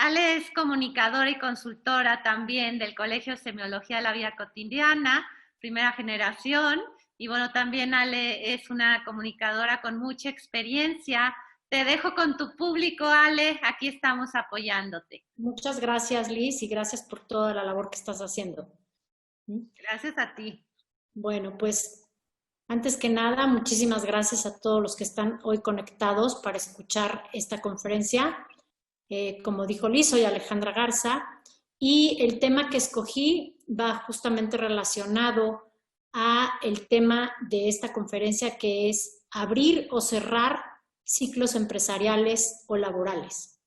Ale es comunicadora y consultora también del Colegio de Semiología de la Vida Cotidiana, primera generación. Y bueno, también Ale es una comunicadora con mucha experiencia. Te dejo con tu público, Ale. Aquí estamos apoyándote. Muchas gracias, Liz, y gracias por toda la labor que estás haciendo. Gracias a ti. Bueno, pues antes que nada, muchísimas gracias a todos los que están hoy conectados para escuchar esta conferencia. Como dijo Liz, soy Alejandra Garza y el tema que escogí va justamente relacionado a el tema de esta conferencia, que es abrir o cerrar ciclos empresariales o laborales.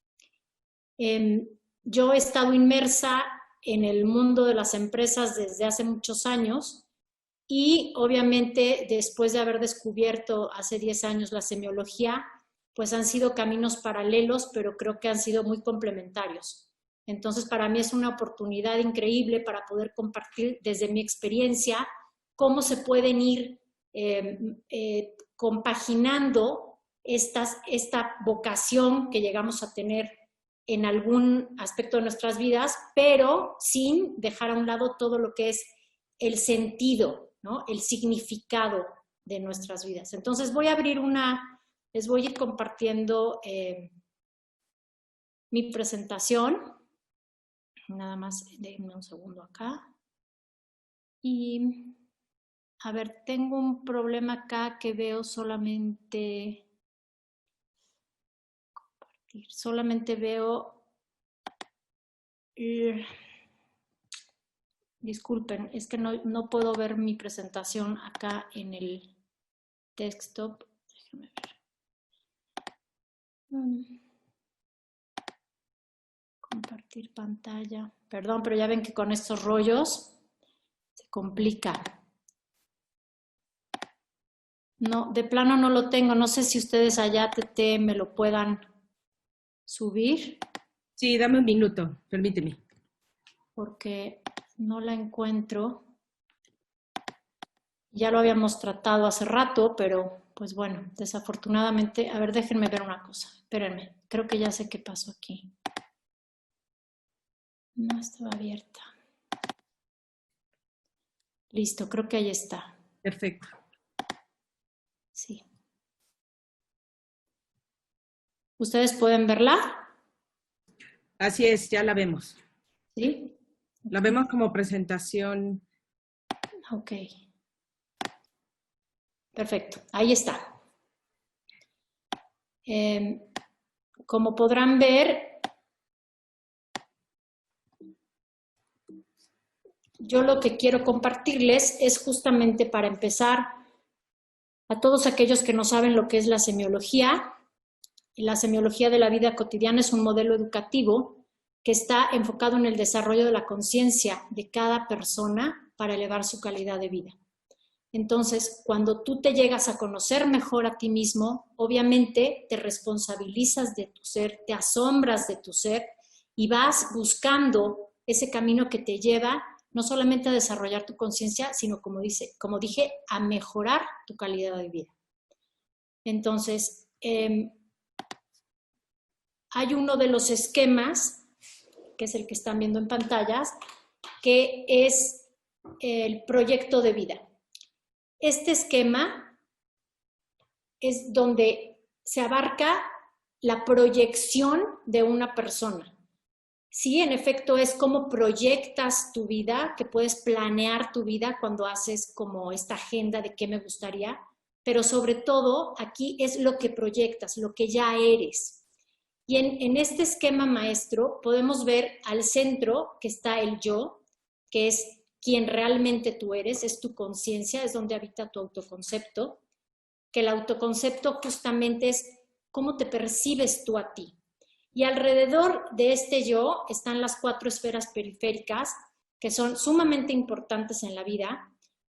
Yo he estado inmersa en el mundo de las empresas desde hace muchos años y obviamente después de haber descubierto hace 10 años la semiología, pues han sido caminos paralelos, pero creo que han sido muy complementarios. Entonces, para mí es una oportunidad increíble para poder compartir desde mi experiencia cómo se pueden ir compaginando esta vocación que llegamos a tener en algún aspecto de nuestras vidas, pero sin dejar a un lado todo lo que es el sentido, ¿no? El significado de nuestras vidas. Entonces voy a abrir les voy a ir compartiendo mi presentación. Nada más, denme un segundo acá. Y, a ver, tengo un problema acá que veo solamente... Compartir. Solamente veo... Disculpen, es que no puedo ver mi presentación acá en el desktop. Déjenme ver. Compartir pantalla. Perdón, pero ya ven que con estos rollos se complica. No, de plano no lo tengo. No sé si ustedes allá, TT, me lo puedan subir. Sí, dame un minuto, permíteme. Porque no la encuentro. Ya lo habíamos tratado hace rato, pero pues bueno, desafortunadamente. A ver, déjenme ver una cosa. Espérenme, creo que ya sé qué pasó aquí. No estaba abierta. Listo, creo que ahí está. Perfecto. Sí. ¿Ustedes pueden verla? Así es, ya la vemos. ¿Sí? La vemos como presentación. Ok. Perfecto, ahí está. Como podrán ver, yo lo que quiero compartirles es justamente para empezar a todos aquellos que no saben lo que es la semiología. La semiología de la vida cotidiana es un modelo educativo que está enfocado en el desarrollo de la conciencia de cada persona para elevar su calidad de vida. Entonces, cuando tú te llegas a conocer mejor a ti mismo, obviamente te responsabilizas de tu ser, te asombras de tu ser y vas buscando ese camino que te lleva no solamente a desarrollar tu conciencia, sino, como dije, a mejorar tu calidad de vida. Entonces, hay uno de los esquemas, que es el que están viendo en pantallas, que es el proyecto de vida. Este esquema es donde se abarca la proyección de una persona. Sí, en efecto, es cómo proyectas tu vida, que puedes planear tu vida cuando haces como esta agenda de qué me gustaría, pero sobre todo aquí es lo que proyectas, lo que ya eres. Y en este esquema maestro podemos ver al centro que está el yo, que es quien realmente tú eres, es tu conciencia, es donde habita tu autoconcepto, que el autoconcepto justamente es cómo te percibes tú a ti. Y alrededor de este yo están las 4 esferas periféricas, que son sumamente importantes en la vida.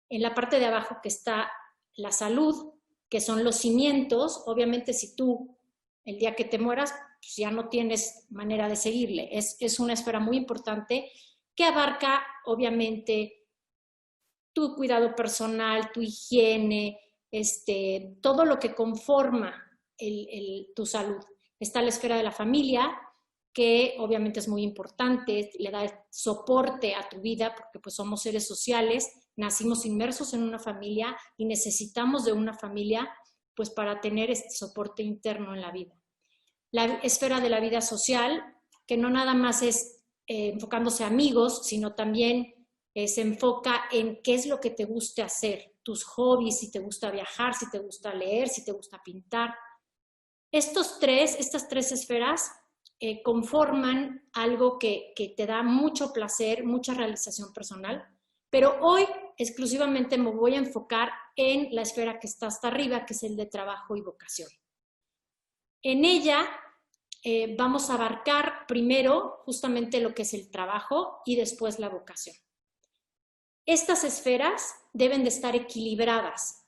En la parte de abajo que está la salud, que son los cimientos. Obviamente si tú, el día que te mueras, pues ya no tienes manera de seguirle. Es una esfera muy importante que abarca, obviamente, tu cuidado personal, tu higiene, todo lo que conforma tu salud. Está la esfera de la familia, que obviamente es muy importante, le da soporte a tu vida, porque pues somos seres sociales, nacimos inmersos en una familia y necesitamos de una familia pues para tener este soporte interno en la vida. La esfera de la vida social, que no nada más es enfocándose a amigos, sino también se enfoca en qué es lo que te guste hacer, tus hobbies, si te gusta viajar, si te gusta leer, si te gusta pintar. Estas tres esferas conforman algo que te da mucho placer, mucha realización personal, pero hoy exclusivamente me voy a enfocar en la esfera que está hasta arriba, que es el de trabajo y vocación. En ella vamos a abarcar primero justamente lo que es el trabajo y después la vocación. Estas esferas deben de estar equilibradas.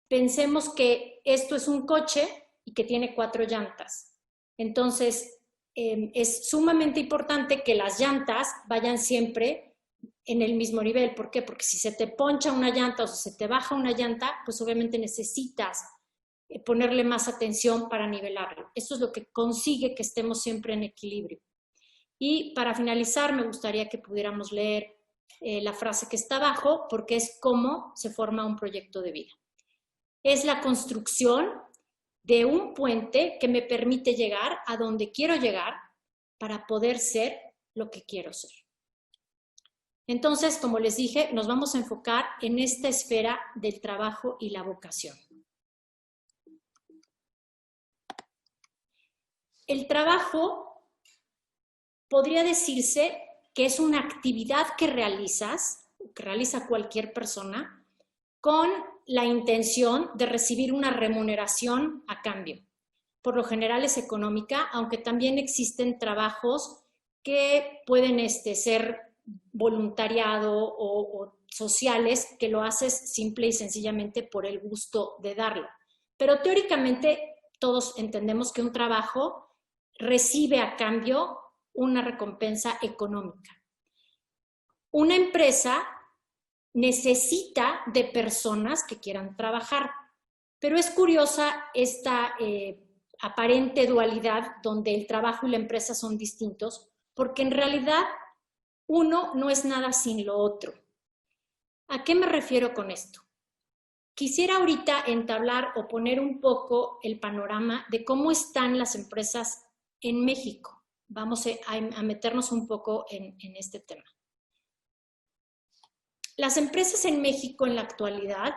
Pensemos que esto es un coche y que tiene 4 llantas. Entonces, es sumamente importante que las llantas vayan siempre en el mismo nivel. ¿Por qué? Porque si se te poncha una llanta o si se te baja una llanta, pues obviamente necesitas ponerle más atención para nivelarlo. Esto es lo que consigue que estemos siempre en equilibrio. Y para finalizar, me gustaría que pudiéramos leer la frase que está abajo, porque es cómo se forma un proyecto de vida. Es la construcción de un puente que me permite llegar a donde quiero llegar para poder ser lo que quiero ser. Entonces, como les dije, nos vamos a enfocar en esta esfera del trabajo y la vocación. El trabajo podría decirse que es una actividad que realiza cualquier persona con la intención de recibir una remuneración a cambio. Por lo general es económica, aunque también existen trabajos que pueden ser voluntariado o sociales, que lo haces simple y sencillamente por el gusto de darlo. Pero teóricamente todos entendemos que un trabajo recibe a cambio una recompensa económica. Una empresa necesita de personas que quieran trabajar, pero es curiosa esta aparente dualidad donde el trabajo y la empresa son distintos, porque en realidad uno no es nada sin lo otro. ¿A qué me refiero con esto? Quisiera ahorita entablar o poner un poco el panorama de cómo están las empresas en México. Vamos a meternos un poco en este tema. Las empresas en México en la actualidad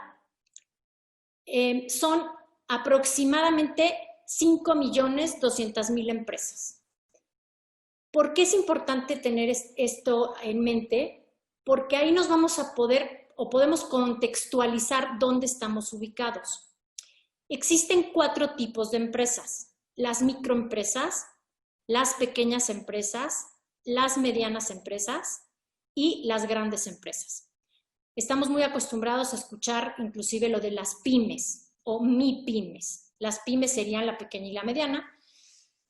son aproximadamente 5.200.000 empresas. ¿Por qué es importante tener esto en mente? Porque ahí nos vamos a poder o podemos contextualizar dónde estamos ubicados. Existen 4 tipos de empresas: las microempresas, las pequeñas empresas, las medianas empresas y las grandes empresas. Estamos muy acostumbrados a escuchar inclusive lo de las pymes o MIPYMES. Las pymes serían la pequeña y la mediana,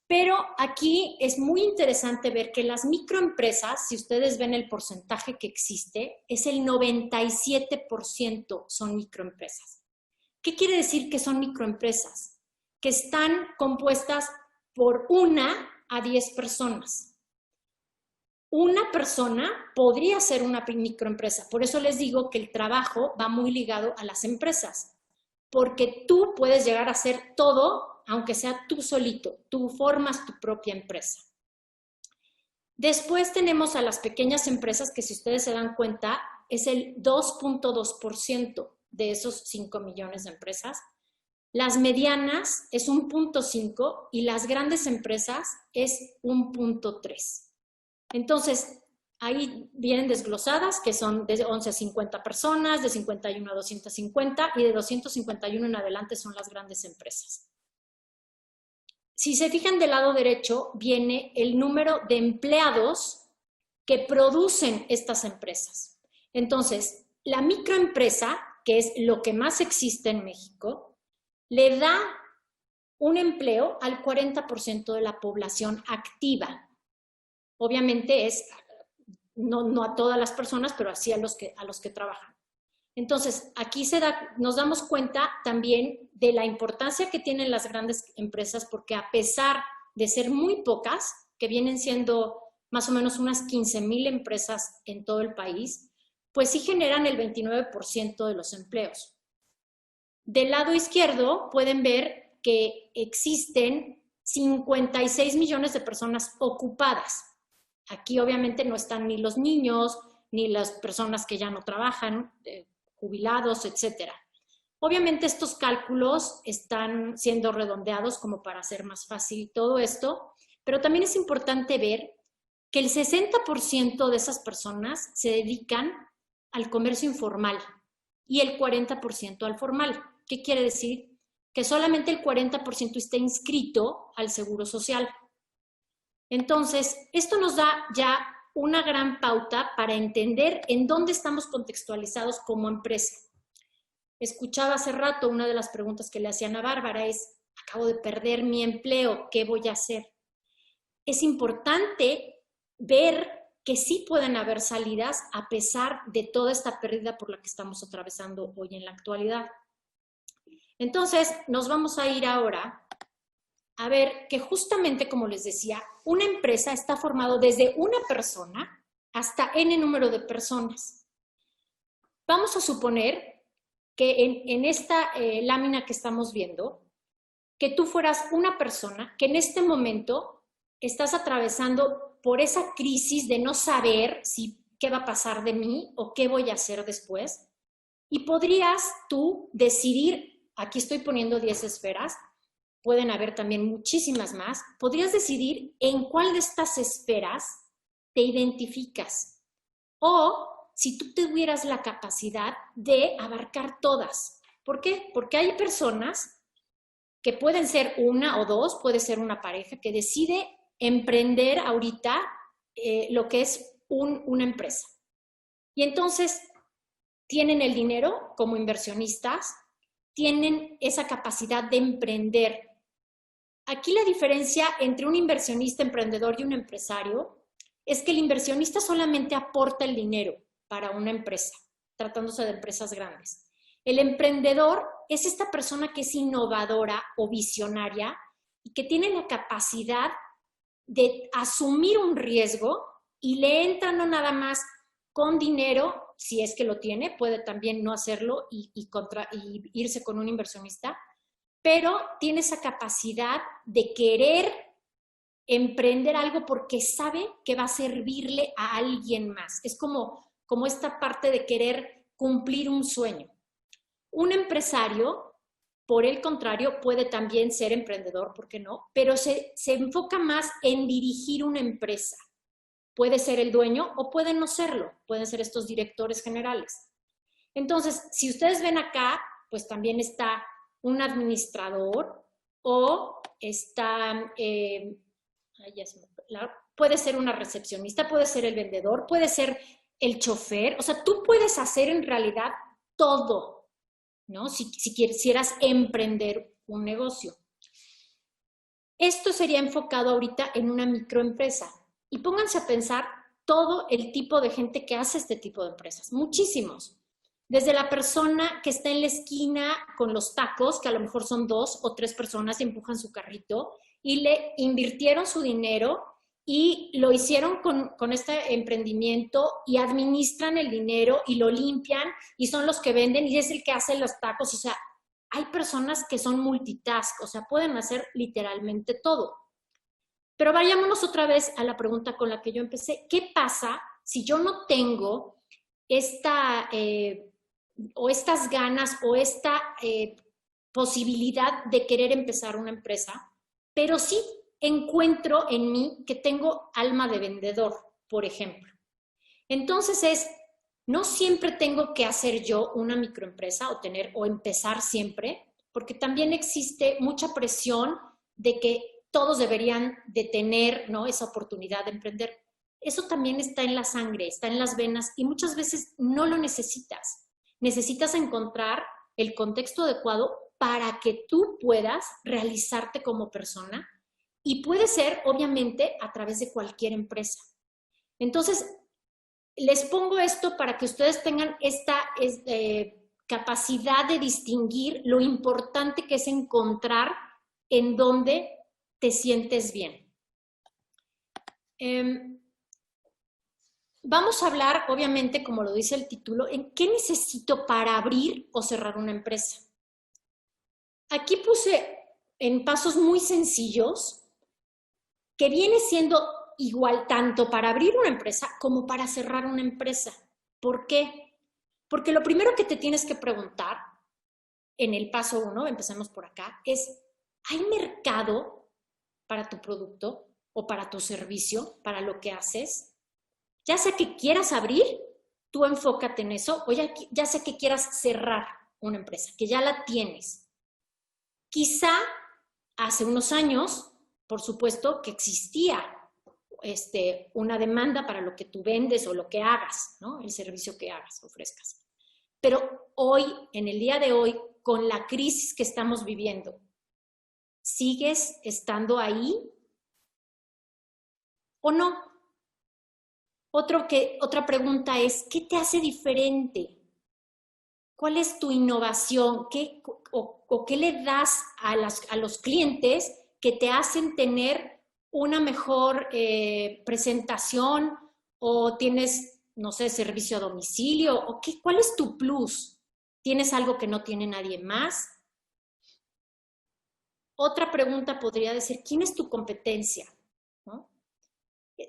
pero aquí es muy interesante ver que las microempresas, si ustedes ven el porcentaje que existe, es el 97% son microempresas. ¿Qué quiere decir que son microempresas? Que están compuestas por 1 a 10 personas. Una persona podría ser una microempresa. Por eso les digo que el trabajo va muy ligado a las empresas, porque tú puedes llegar a hacer todo, aunque sea tú solito. Tú formas tu propia empresa. Después tenemos a las pequeñas empresas, que si ustedes se dan cuenta, es el 2.2% de esos 5 millones de empresas. Las medianas es 1.5 y las grandes empresas es 1.3. Entonces, ahí vienen desglosadas, que son de 11 a 50 personas, de 51 a 250 y de 251 en adelante son las grandes empresas. Si se fijan del lado derecho, viene el número de empleados que producen estas empresas. Entonces, la microempresa, que es lo que más existe en México, le da un empleo al 40% de la población activa. Obviamente no a todas las personas, pero así a los que trabajan. Entonces, aquí nos damos cuenta también de la importancia que tienen las grandes empresas, porque a pesar de ser muy pocas, que vienen siendo más o menos unas 15,000 empresas en todo el país, pues sí generan el 29% de los empleos. Del lado izquierdo pueden ver que existen 56 millones de personas ocupadas. Aquí obviamente no están ni los niños, ni las personas que ya no trabajan, jubilados, etc. Obviamente estos cálculos están siendo redondeados como para hacer más fácil todo esto, pero también es importante ver que el 60% de esas personas se dedican al comercio informal y el 40% al formal. ¿Qué quiere decir? Que solamente el 40% está inscrito al Seguro Social. Entonces, esto nos da ya una gran pauta para entender en dónde estamos contextualizados como empresa. Escuchaba hace rato una de las preguntas que le hacían a Bárbara es, acabo de perder mi empleo, ¿qué voy a hacer? Es importante ver que sí pueden haber salidas a pesar de toda esta pérdida por la que estamos atravesando hoy en la actualidad. Entonces, nos vamos a ir ahora a ver que justamente, como les decía, una empresa está formado desde una persona hasta N número de personas. Vamos a suponer que en esta lámina que estamos viendo, que tú fueras una persona que en este momento estás atravesando por esa crisis de no saber qué va a pasar de mí o qué voy a hacer después. Y podrías tú decidir, aquí estoy poniendo 10 esferas, pueden haber también muchísimas más, podrías decidir en cuál de estas esferas te identificas. O si tú tuvieras la capacidad de abarcar todas. ¿Por qué? Porque hay personas que pueden ser una o dos, puede ser una pareja que decide emprender ahorita lo que es una empresa. Y entonces tienen el dinero como inversionistas, tienen esa capacidad de emprender. Aquí la diferencia entre un inversionista emprendedor y un empresario es que el inversionista solamente aporta el dinero para una empresa, tratándose de empresas grandes. El emprendedor es esta persona que es innovadora o visionaria y que tiene la capacidad de asumir un riesgo y le entra no nada más con dinero, si es que lo tiene, puede también no hacerlo y irse con un inversionista, pero tiene esa capacidad de querer emprender algo porque sabe que va a servirle a alguien más. Es como esta parte de querer cumplir un sueño. Un empresario, por el contrario, puede también ser emprendedor, ¿por qué no? Pero se enfoca más en dirigir una empresa. Puede ser el dueño o puede no serlo, pueden ser estos directores generales. Entonces, si ustedes ven acá, pues también está un administrador o está, puede ser una recepcionista, puede ser el vendedor, puede ser el chofer. O sea, tú puedes hacer en realidad todo, ¿no? Si quisieras emprender un negocio. Esto sería enfocado ahorita en una microempresa. Y pónganse a pensar todo el tipo de gente que hace este tipo de empresas. Muchísimos. Desde la persona que está en la esquina con los tacos, que a lo mejor son 2 o 3 personas y empujan su carrito, y le invirtieron su dinero y lo hicieron con este emprendimiento y administran el dinero y lo limpian y son los que venden y es el que hace los tacos. O sea, hay personas que son multitask, o sea, pueden hacer literalmente todo. Pero vayámonos otra vez a la pregunta con la que yo empecé. ¿Qué pasa si yo no tengo estas ganas o esta posibilidad de querer empezar una empresa, pero sí encuentro en mí que tengo alma de vendedor, por ejemplo? Entonces no siempre tengo que hacer yo una microempresa o empezar siempre, porque también existe mucha presión de que todos deberían de tener, ¿no?, esa oportunidad de emprender. Eso también está en la sangre, está en las venas y muchas veces no lo necesitas. Necesitas encontrar el contexto adecuado para que tú puedas realizarte como persona y puede ser, obviamente, a través de cualquier empresa. Entonces, les pongo esto para que ustedes tengan esta capacidad de distinguir lo importante que es encontrar en dónde te sientes bien. Vamos a hablar, obviamente, como lo dice el título, en qué necesito para abrir o cerrar una empresa. Aquí puse en pasos muy sencillos que viene siendo igual tanto para abrir una empresa como para cerrar una empresa. ¿Por qué? Porque lo primero que te tienes que preguntar en el paso 1, empecemos por acá, es, ¿hay mercado para tu producto o para tu servicio, para lo que haces? Ya sea que quieras abrir, tú enfócate en eso, o ya sea que quieras cerrar una empresa, que ya la tienes. Quizá hace unos años, por supuesto, que existía una demanda para lo que tú vendes o lo que hagas, ¿no? El servicio que hagas, ofrezcas. Pero hoy, en el día de hoy, con la crisis que estamos viviendo, ¿sigues estando ahí o no? Otra pregunta es, ¿qué te hace diferente? ¿Cuál es tu innovación? ¿Qué le das a los clientes que te hacen tener una mejor presentación o tienes, no sé, servicio a domicilio? ¿Cuál es tu plus? ¿Tienes algo que no tiene nadie más? Otra pregunta podría decir, ¿quién es tu competencia? ¿No?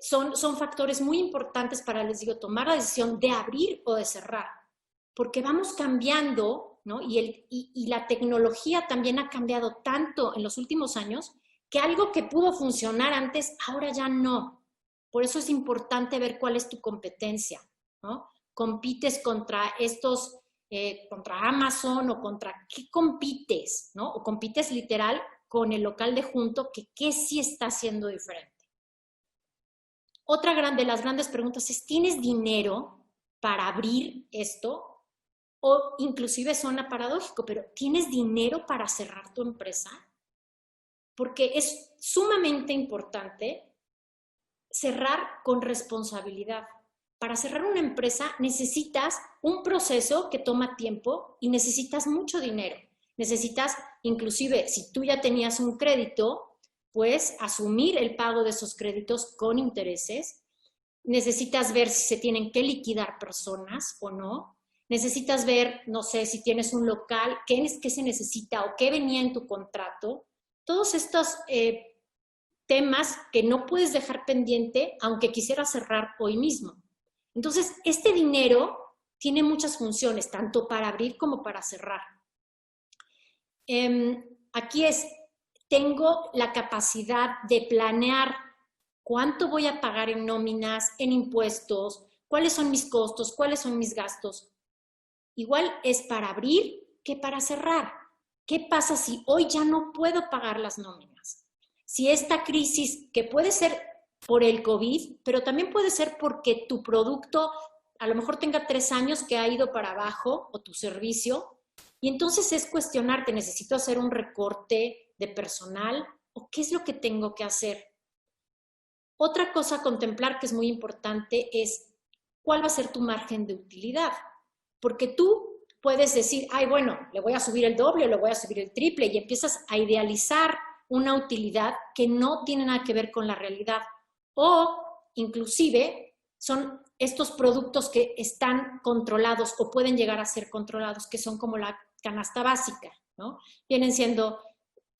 Son factores muy importantes para, les digo, tomar la decisión de abrir o de cerrar, porque vamos cambiando, ¿no? Y la tecnología también ha cambiado tanto en los últimos años que algo que pudo funcionar antes, ahora ya no. Por eso es importante ver cuál es tu competencia, ¿no? Compites contra contra Amazon o contra qué compites, ¿no? O compites literal con el local de junto, ¿qué sí está haciendo diferente? Otra de las grandes preguntas es, ¿tienes dinero para abrir esto? O inclusive suena paradójico, pero ¿tienes dinero para cerrar tu empresa? Porque es sumamente importante cerrar con responsabilidad. Para cerrar una empresa necesitas un proceso que toma tiempo y necesitas mucho dinero. Necesitas, inclusive, si tú ya tenías un crédito, pues asumir el pago de esos créditos con intereses. Necesitas ver si se tienen que liquidar personas o no. Necesitas ver, no sé, si tienes un local, qué se necesita o qué venía en tu contrato. Todos estos temas que no puedes dejar pendiente, aunque quisieras cerrar hoy mismo. Entonces, este dinero tiene muchas funciones, tanto para abrir como para cerrar. Aquí tengo la capacidad de planear cuánto voy a pagar en nóminas, en impuestos, cuáles son mis costos, cuáles son mis gastos. Igual es para abrir que para cerrar. ¿Qué pasa si hoy ya no puedo pagar las nóminas? Si esta crisis, que puede ser por el COVID, pero también puede ser porque tu producto a lo mejor tenga 3 años que ha ido para abajo, o tu servicio, y entonces es cuestionarte, ¿necesito hacer un recorte de personal o qué es lo que tengo que hacer? Otra cosa a contemplar que es muy importante es cuál va a ser tu margen de utilidad, porque tú puedes decir, ay, bueno, le voy a subir el doble o le voy a subir el triple, y empiezas a idealizar una utilidad que no tiene nada que ver con la realidad, o inclusive son estos productos que están controlados o pueden llegar a ser controlados, que son como la canasta básica, ¿no? Vienen siendo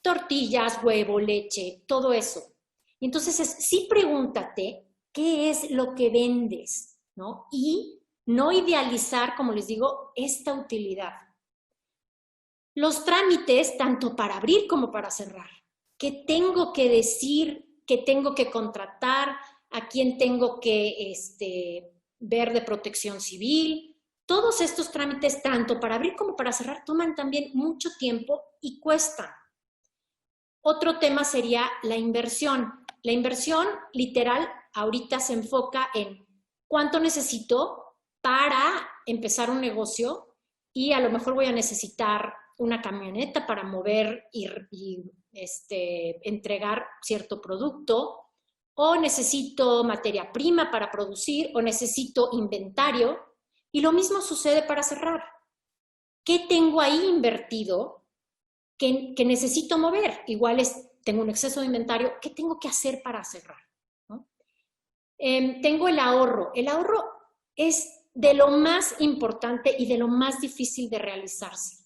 tortillas, huevo, leche, todo eso. Y entonces sí pregúntate qué es lo que vendes, ¿no? Y no idealizar, como les digo, esta utilidad. Los trámites, tanto para abrir como para cerrar. ¿Qué tengo que decir? ¿Qué tengo que contratar? ¿A quién tengo que ver de protección civil? Todos estos trámites, tanto para abrir como para cerrar, toman también mucho tiempo y cuestan. Otro tema sería la inversión. La inversión, literal, ahorita se enfoca en cuánto necesito para empezar un negocio, y a lo mejor voy a necesitar una camioneta para mover y entregar cierto producto, o necesito materia prima para producir, o necesito inventario, y lo mismo sucede para cerrar. ¿Qué tengo ahí invertido que necesito mover? Igual tengo un exceso de inventario, ¿qué tengo que hacer para cerrar? ¿No? Tengo el ahorro. El ahorro es de lo más importante y de lo más difícil de realizarse.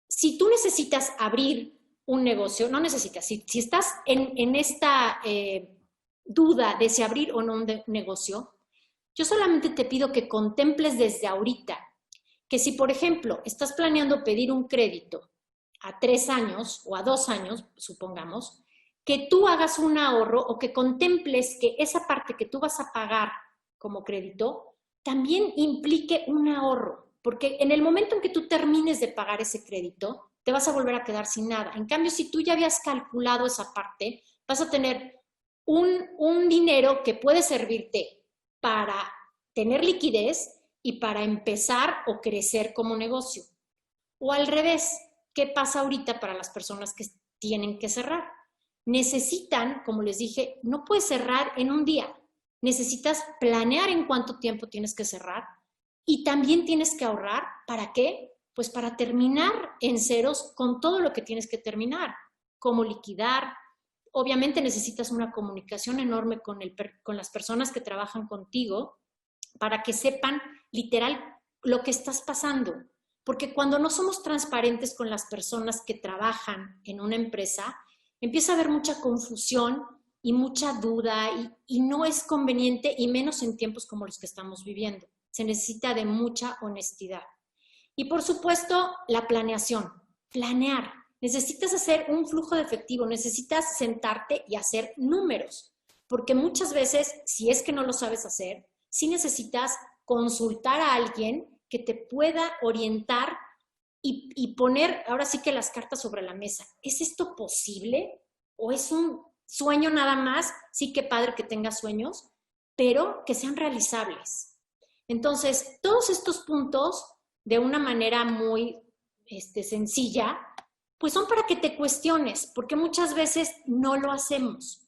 Si tú necesitas abrir un negocio, no necesitas, si estás en esta duda de si abrir o no un negocio, yo solamente te pido que contemples desde ahorita que si, por ejemplo, estás planeando pedir un crédito a 3 años o a 2 años, supongamos, que tú hagas un ahorro o que contemples que esa parte que tú vas a pagar como crédito también implique un ahorro, porque en el momento en que tú termines de pagar ese crédito, te vas a volver a quedar sin nada. En cambio, si tú ya habías calculado esa parte, vas a tener un dinero que puede servirte para tener liquidez y para empezar o crecer como negocio. O al revés, ¿qué pasa ahorita para las personas que tienen que cerrar? Necesitan, como les dije, no puedes cerrar en un día. Necesitas planear en cuánto tiempo tienes que cerrar y también tienes que ahorrar. ¿Para qué? Pues para terminar en ceros con todo lo que tienes que terminar, como liquidar. Obviamente necesitas una comunicación enorme con las personas que trabajan contigo para que sepan literal lo que estás pasando. Porque cuando no somos transparentes con las personas que trabajan en una empresa, empieza a haber mucha confusión y mucha duda y no es conveniente, y menos en tiempos como los que estamos viviendo. Se necesita de mucha honestidad. Y por supuesto, la planeación. Planear. Necesitas hacer un flujo de efectivo, necesitas sentarte y hacer números. Porque muchas veces, si es que no lo sabes hacer, sí necesitas consultar a alguien que te pueda orientar y poner ahora sí que las cartas sobre la mesa. ¿Es esto posible? ¿O es un sueño nada más? Sí, qué padre que tengas sueños, pero que sean realizables. Entonces, todos estos puntos, de una manera muy sencilla, pues son para que te cuestiones, porque muchas veces no lo hacemos.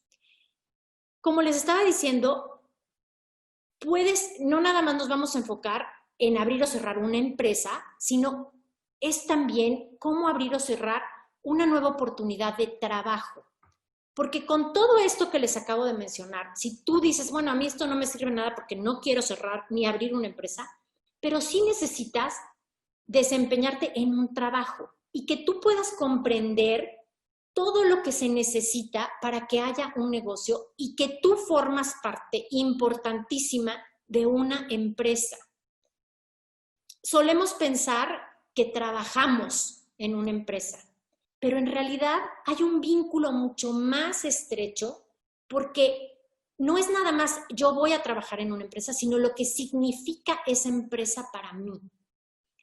Como les estaba diciendo, no nada más nos vamos a enfocar en abrir o cerrar una empresa, sino es también cómo abrir o cerrar una nueva oportunidad de trabajo. Porque con todo esto que les acabo de mencionar, si tú dices, bueno, a mí esto no me sirve nada porque no quiero cerrar ni abrir una empresa, pero sí necesitas desempeñarte en un trabajo y que tú puedas comprender todo lo que se necesita para que haya un negocio y que tú formas parte importantísima de una empresa. Solemos pensar que trabajamos en una empresa, pero en realidad hay un vínculo mucho más estrecho porque no es nada más yo voy a trabajar en una empresa, sino lo que significa esa empresa para mí.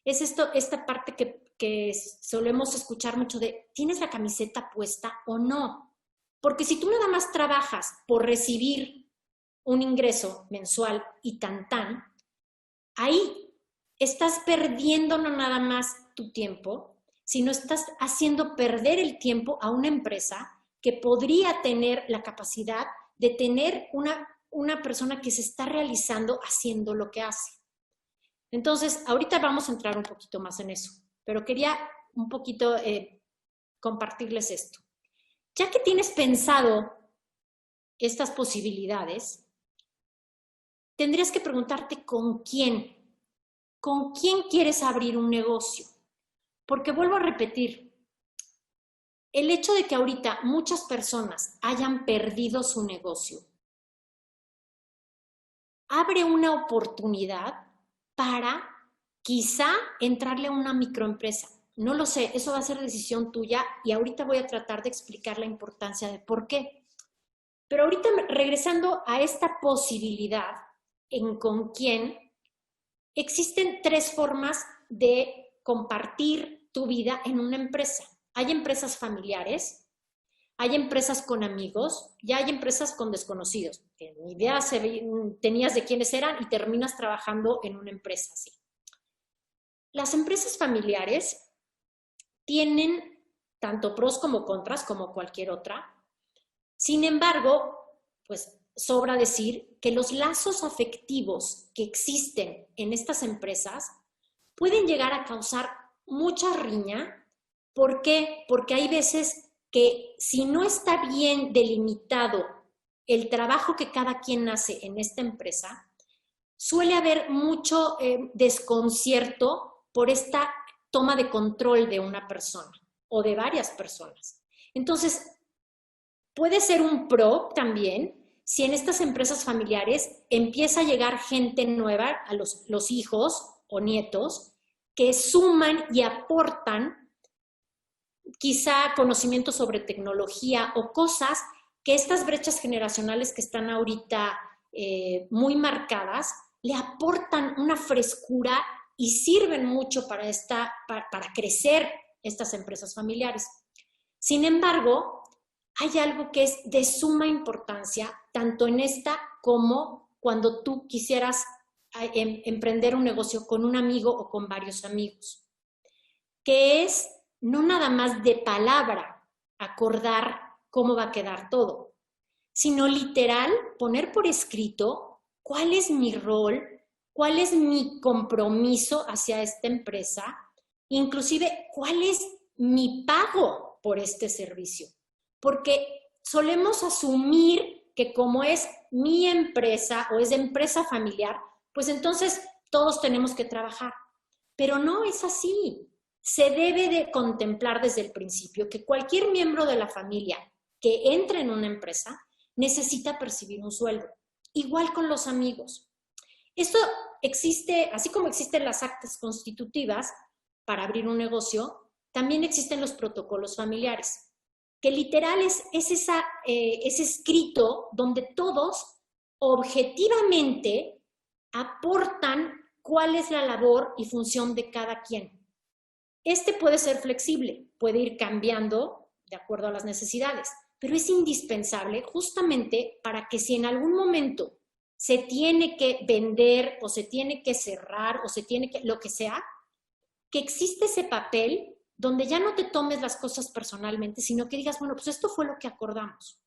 Es esta parte que solemos escuchar mucho de, ¿tienes la camiseta puesta o no? Porque si tú nada más trabajas por recibir un ingreso mensual y tan, ahí estás perdiendo no nada más tu tiempo, sino estás haciendo perder el tiempo a una empresa que podría tener la capacidad de tener una persona que se está realizando haciendo lo que hace. Entonces, ahorita vamos a entrar un poquito más en eso, pero quería un poquito compartirles esto. Ya que tienes pensado estas posibilidades, tendrías que preguntarte con quién. ¿Con quién quieres abrir un negocio? Porque vuelvo a repetir, el hecho de que ahorita muchas personas hayan perdido su negocio abre una oportunidad para quizá entrarle a una microempresa. No lo sé, eso va a ser decisión tuya y ahorita voy a tratar de explicar la importancia de por qué. Pero ahorita regresando a esta posibilidad en con quién, existen 3 formas de compartir tu vida en una empresa. Hay empresas familiares, hay empresas con amigos y hay empresas con desconocidos. Ni idea tenías de quiénes eran y terminas trabajando en una empresa así. Las empresas familiares tienen tanto pros como contras como cualquier otra. Sin embargo, pues sobra decir que los lazos afectivos que existen en estas empresas pueden llegar a causar mucha riña. ¿Por qué? Porque hay veces que si no está bien delimitado el trabajo que cada quien hace en esta empresa, suele haber mucho desconcierto por esta toma de control de una persona o de varias personas. Entonces, puede ser un pro también si en estas empresas familiares empieza a llegar gente nueva, a los hijos o nietos, que suman y aportan quizá conocimientos sobre tecnología o cosas que estas brechas generacionales que están ahorita muy marcadas, le aportan una frescura y sirven mucho para crecer estas empresas familiares. Sin embargo, hay algo que es de suma importancia, tanto en esta como cuando tú quisieras emprender un negocio con un amigo o con varios amigos, que es no nada más de palabra acordar cómo va a quedar todo, sino literal poner por escrito cuál es mi rol, cuál es mi compromiso hacia esta empresa, inclusive cuál es mi pago por este servicio. Porque solemos asumir que como es mi empresa o es de empresa familiar, pues entonces todos tenemos que trabajar. Pero no es así. Se debe de contemplar desde el principio que cualquier miembro de la familia que entre en una empresa necesita percibir un sueldo. Igual con los amigos. Esto existe, así como existen las actas constitutivas para abrir un negocio, también existen los protocolos familiares, que literal es ese escrito donde todos objetivamente aportan cuál es la labor y función de cada quien. Este puede ser flexible, puede ir cambiando de acuerdo a las necesidades, pero es indispensable justamente para que si en algún momento se tiene que vender o se tiene que cerrar o se tiene que, lo que sea, que existe ese papel donde ya no te tomes las cosas personalmente, sino que digas, bueno, pues esto fue lo que acordamos.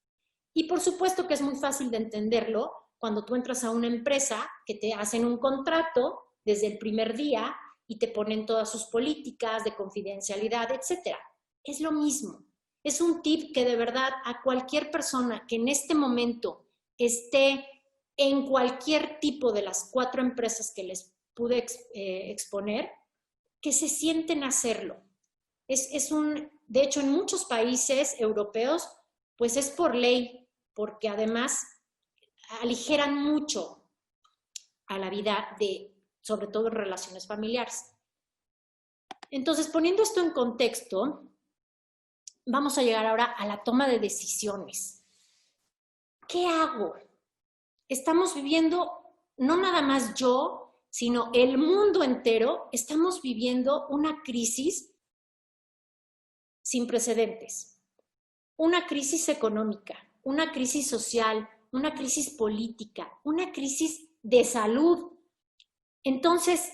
Y por supuesto que es muy fácil de entenderlo cuando tú entras a una empresa que te hacen un contrato desde el primer día y te ponen todas sus políticas de confidencialidad, etc. Es lo mismo. Es un tip que de verdad a cualquier persona que en este momento esté en cualquier tipo de las 4 empresas que les pude exponer, que se sienten a hacerlo. De hecho, en muchos países europeos, pues es por ley, porque además aligeran mucho a la vida sobre todo en relaciones familiares. Entonces, poniendo esto en contexto, vamos a llegar ahora a la toma de decisiones. ¿Qué hago? Estamos viviendo, no nada más yo, sino el mundo entero, estamos viviendo una crisis sin precedentes. Una crisis económica, una crisis social, una crisis política, una crisis de salud. Entonces,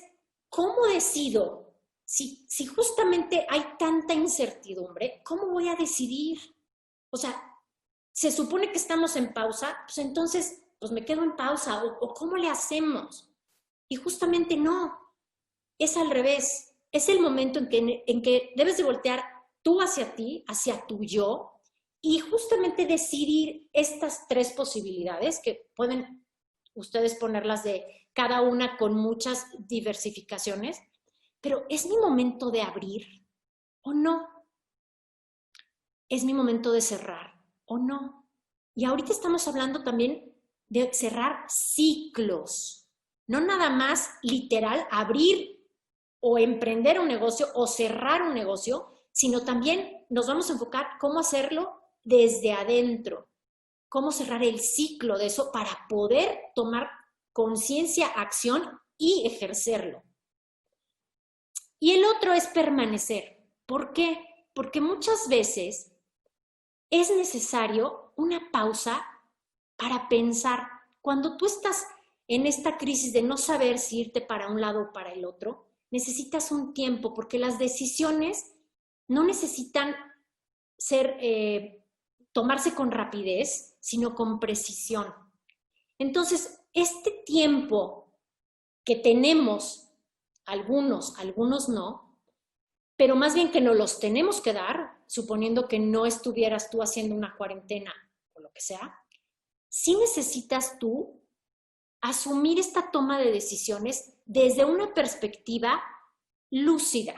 ¿cómo decido? Si justamente hay tanta incertidumbre, ¿cómo voy a decidir? O sea, se supone que estamos en pausa, pues entonces, pues me quedo en pausa, o ¿cómo le hacemos? Y justamente no, es al revés. Es el momento en que debes de voltear tú hacia ti, hacia tu yo, y justamente decidir estas 3 posibilidades, que pueden ustedes ponerlas de cada una con muchas diversificaciones, pero ¿es mi momento de abrir o no? ¿Es mi momento de cerrar o no? Y ahorita estamos hablando también de cerrar ciclos, no nada más literal abrir o emprender un negocio o cerrar un negocio, sino también nos vamos a enfocar cómo hacerlo desde adentro, cómo cerrar el ciclo de eso para poder tomar conciencia, acción y ejercerlo. Y el otro es permanecer. ¿Por qué? Porque muchas veces es necesario una pausa para pensar. Cuando tú estás en esta crisis de no saber si irte para un lado o para el otro, necesitas un tiempo porque las decisiones no necesitan tomarse con rapidez, sino con precisión. Entonces, este tiempo que tenemos, algunos no, pero más bien que nos los tenemos que dar, suponiendo que no estuvieras tú haciendo una cuarentena o lo que sea, sí necesitas tú asumir esta toma de decisiones desde una perspectiva lúcida.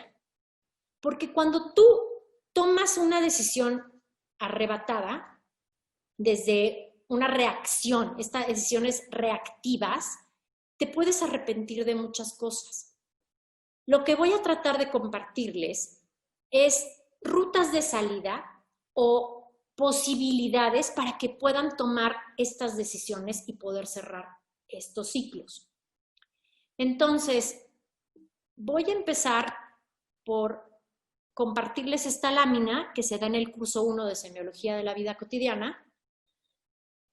Porque cuando tú tomas una decisión arrebatada, desde una reacción, estas decisiones reactivas, te puedes arrepentir de muchas cosas. Lo que voy a tratar de compartirles es rutas de salida o posibilidades para que puedan tomar estas decisiones y poder cerrar estos ciclos. Entonces, voy a empezar por compartirles esta lámina que se da en el curso 1 de Semiología de la Vida Cotidiana,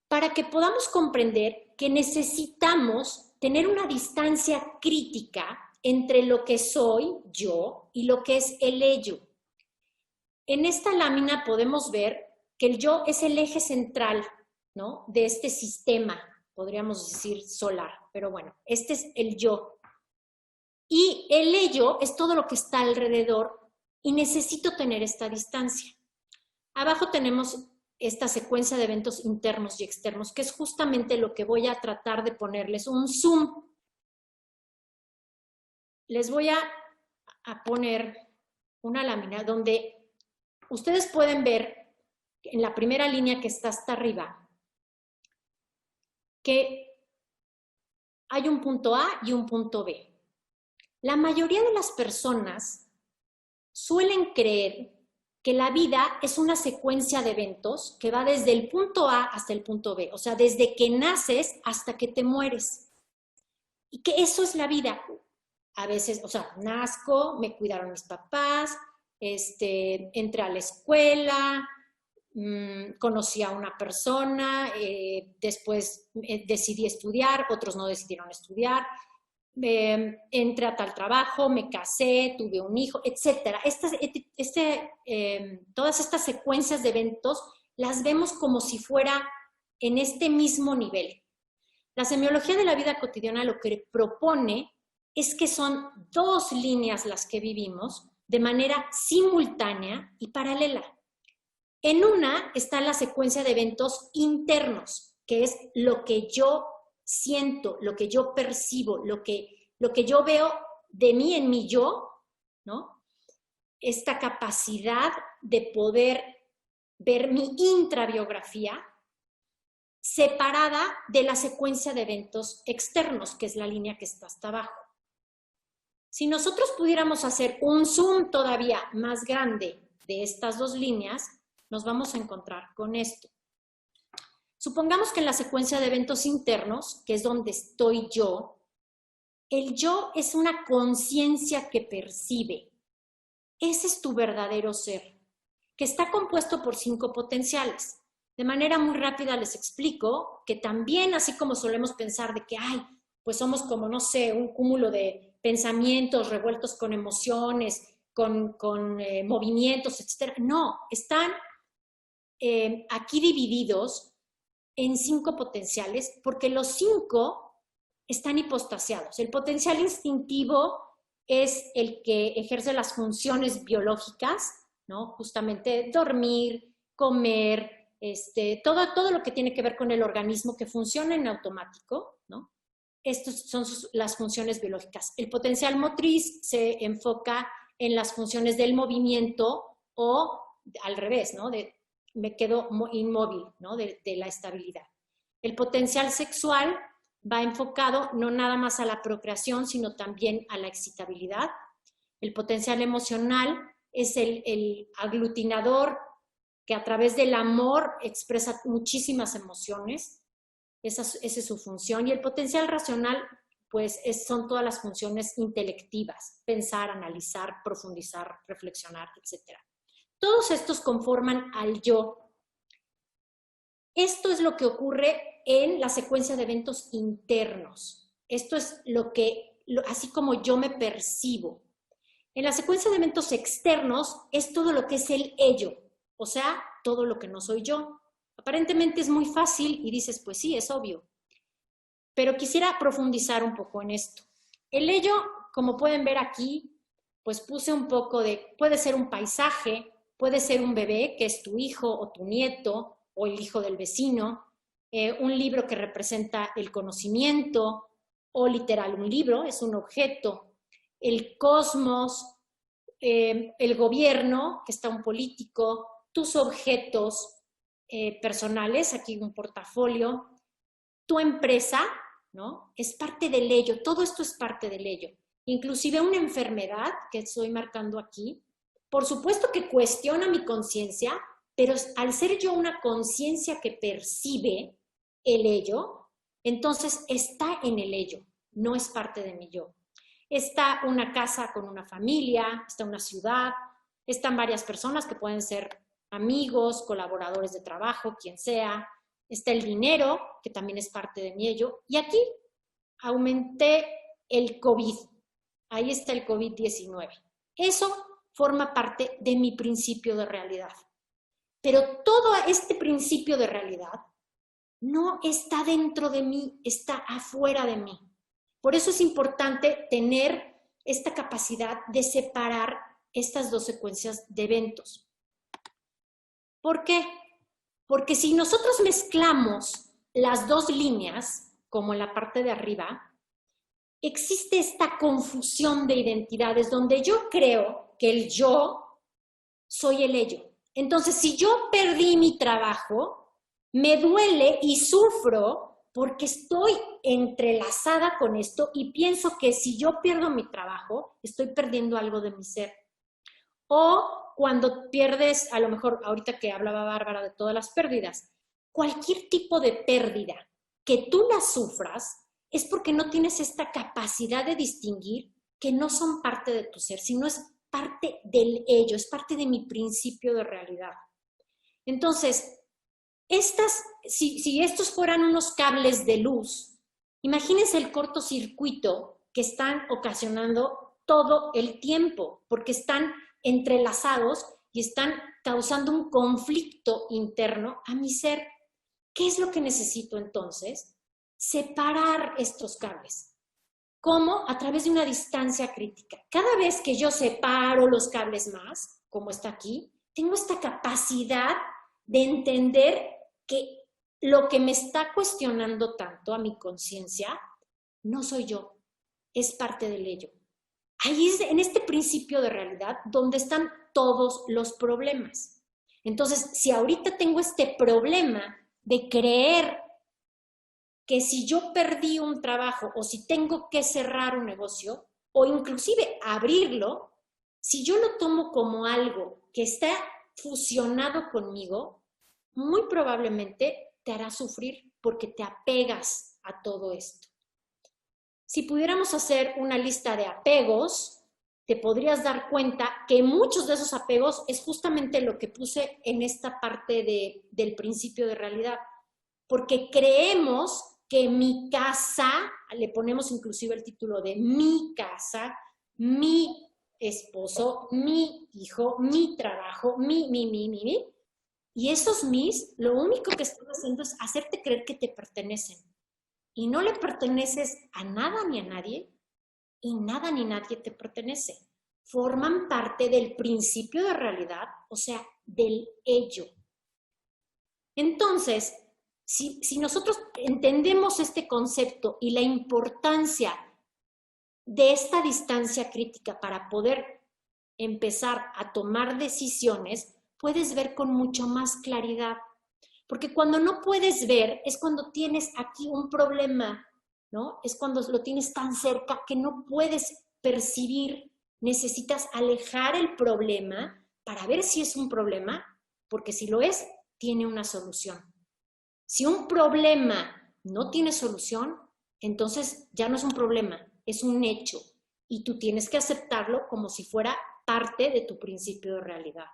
para que podamos comprender que necesitamos tener una distancia crítica entre lo que soy yo y lo que es el ello. En esta lámina podemos ver que el yo es el eje central, ¿no?, de este sistema, podríamos decir solar, pero bueno, este es el yo. Y el ello es todo lo que está alrededor y necesito tener esta distancia. Abajo tenemos esta secuencia de eventos internos y externos, que es justamente lo que voy a tratar de ponerles un zoom. Les voy a poner una lámina donde ustedes pueden ver en la primera línea que está hasta arriba que hay un punto A y un punto B. La mayoría de las personas suelen creer que la vida es una secuencia de eventos que va desde el punto A hasta el punto B, o sea, desde que naces hasta que te mueres. Y que eso es la vida. A veces, o sea, nazco, me cuidaron mis papás, entré a la escuela, conocí a una persona, después decidí estudiar, otros no decidieron estudiar, entré a tal trabajo, me casé, tuve un hijo, etc. Todas estas secuencias de eventos las vemos como si fuera en este mismo nivel. La semiología de la vida cotidiana lo que propone es que son dos líneas las que vivimos de manera simultánea y paralela. En una está la secuencia de eventos internos, que es lo que yo siento, lo que yo percibo, lo que yo veo de mí en mi yo, ¿no? Esta capacidad de poder ver mi intrabiografía separada de la secuencia de eventos externos, que es la línea que está hasta abajo. Si nosotros pudiéramos hacer un zoom todavía más grande de estas dos líneas, nos vamos a encontrar con esto. Supongamos que en la secuencia de eventos internos, que es donde estoy yo, el yo es una conciencia que percibe. Ese es tu verdadero ser, que está compuesto por 5 potenciales. De manera muy rápida les explico que también, así como solemos pensar de que, ay, pues somos como, no sé, un cúmulo de pensamientos revueltos con emociones, con movimientos, etc. No, están aquí divididos en 5 potenciales porque los 5 están hipostasiados. El potencial instintivo es el que ejerce las funciones biológicas, ¿no? Justamente dormir, comer, todo lo que tiene que ver con el organismo que funciona en automático, ¿no? Estas son las funciones biológicas. El potencial motriz se enfoca en las funciones del movimiento o al revés, ¿no? Me quedo inmóvil, ¿no? De la estabilidad. El potencial sexual va enfocado no nada más a la procreación, sino también a la excitabilidad. El potencial emocional es el aglutinador que a través del amor expresa muchísimas emociones. Esa es su función. Y el potencial racional, pues, son todas las funciones intelectivas: pensar, analizar, profundizar, reflexionar, etc. Todos estos conforman al yo. Esto es lo que ocurre en la secuencia de eventos internos. Esto es así como yo me percibo. En la secuencia de eventos externos es todo lo que es el ello, o sea, todo lo que no soy yo. Aparentemente es muy fácil y dices, pues sí, es obvio. Pero quisiera profundizar un poco en esto. El ello, como pueden ver aquí, pues puse un poco puede ser un paisaje, puede ser un bebé, que es tu hijo o tu nieto, o el hijo del vecino, un libro que representa el conocimiento, o literal, un libro es un objeto, el cosmos, el gobierno, que está un político, tus objetos personales, aquí un portafolio, tu empresa, ¿no? Es parte del ello, todo esto es parte del ello. Inclusive una enfermedad, que estoy marcando aquí, por supuesto que cuestiona mi conciencia, pero al ser yo una conciencia que percibe el ello, entonces está en el ello, no es parte de mi yo. Está una casa con una familia, está una ciudad, están varias personas que pueden ser amigos, colaboradores de trabajo, quien sea. Está el dinero, que también es parte de mi ello. Y aquí aumenté el COVID. Ahí está el COVID-19. Eso forma parte de mi principio de realidad. Pero todo este principio de realidad no está dentro de mí, está afuera de mí. Por eso es importante tener esta capacidad de separar estas dos secuencias de eventos. ¿Por qué? Porque si nosotros mezclamos las dos líneas, como en la parte de arriba, existe esta confusión de identidades donde yo creo que el yo soy el ello. Entonces, si yo perdí mi trabajo, me duele y sufro porque estoy entrelazada con esto y pienso que si yo pierdo mi trabajo, estoy perdiendo algo de mi ser. O cuando pierdes, a lo mejor ahorita que hablaba Bárbara de todas las pérdidas, cualquier tipo de pérdida que tú la sufras es porque no tienes esta capacidad de distinguir que no son parte de tu ser, sino es parte del ello, es parte de mi principio de realidad. Entonces, si estos fueran unos cables de luz, imagínense el cortocircuito que están ocasionando todo el tiempo, porque están entrelazados y están causando un conflicto interno a mi ser. ¿Qué es lo que necesito entonces? Separar estos cables. ¿Cómo? A través de una distancia crítica. Cada vez que yo separo los cables más, como está aquí, tengo esta capacidad de entender que lo que me está cuestionando tanto a mi conciencia no soy yo, es parte del ello. Ahí es en este principio de realidad donde están todos los problemas. Entonces, si ahorita tengo este problema de creer que si yo perdí un trabajo o si tengo que cerrar un negocio o inclusive abrirlo, si yo lo tomo como algo que está fusionado conmigo, muy probablemente te hará sufrir porque te apegas a todo esto. Si pudiéramos hacer una lista de apegos, te podrías dar cuenta que muchos de esos apegos es justamente lo que puse en esta parte del principio de realidad. Porque creemos que mi casa, le ponemos inclusive el título de mi casa, mi esposo, mi hijo, mi trabajo, mi. Y esos mis, lo único que están haciendo es hacerte creer que te pertenecen. Y no le perteneces a nada ni a nadie, y nada ni nadie te pertenece. Forman parte del principio de realidad, o sea, del ello. Entonces, si nosotros entendemos este concepto y la importancia de esta distancia crítica para poder empezar a tomar decisiones, puedes ver con mucho más claridad. Porque cuando no puedes ver es cuando tienes aquí un problema, ¿no? Es cuando lo tienes tan cerca que no puedes percibir. Necesitas alejar el problema para ver si es un problema, porque si lo es, tiene una solución. Si un problema no tiene solución, entonces ya no es un problema, es un hecho. Y tú tienes que aceptarlo como si fuera parte de tu principio de realidad.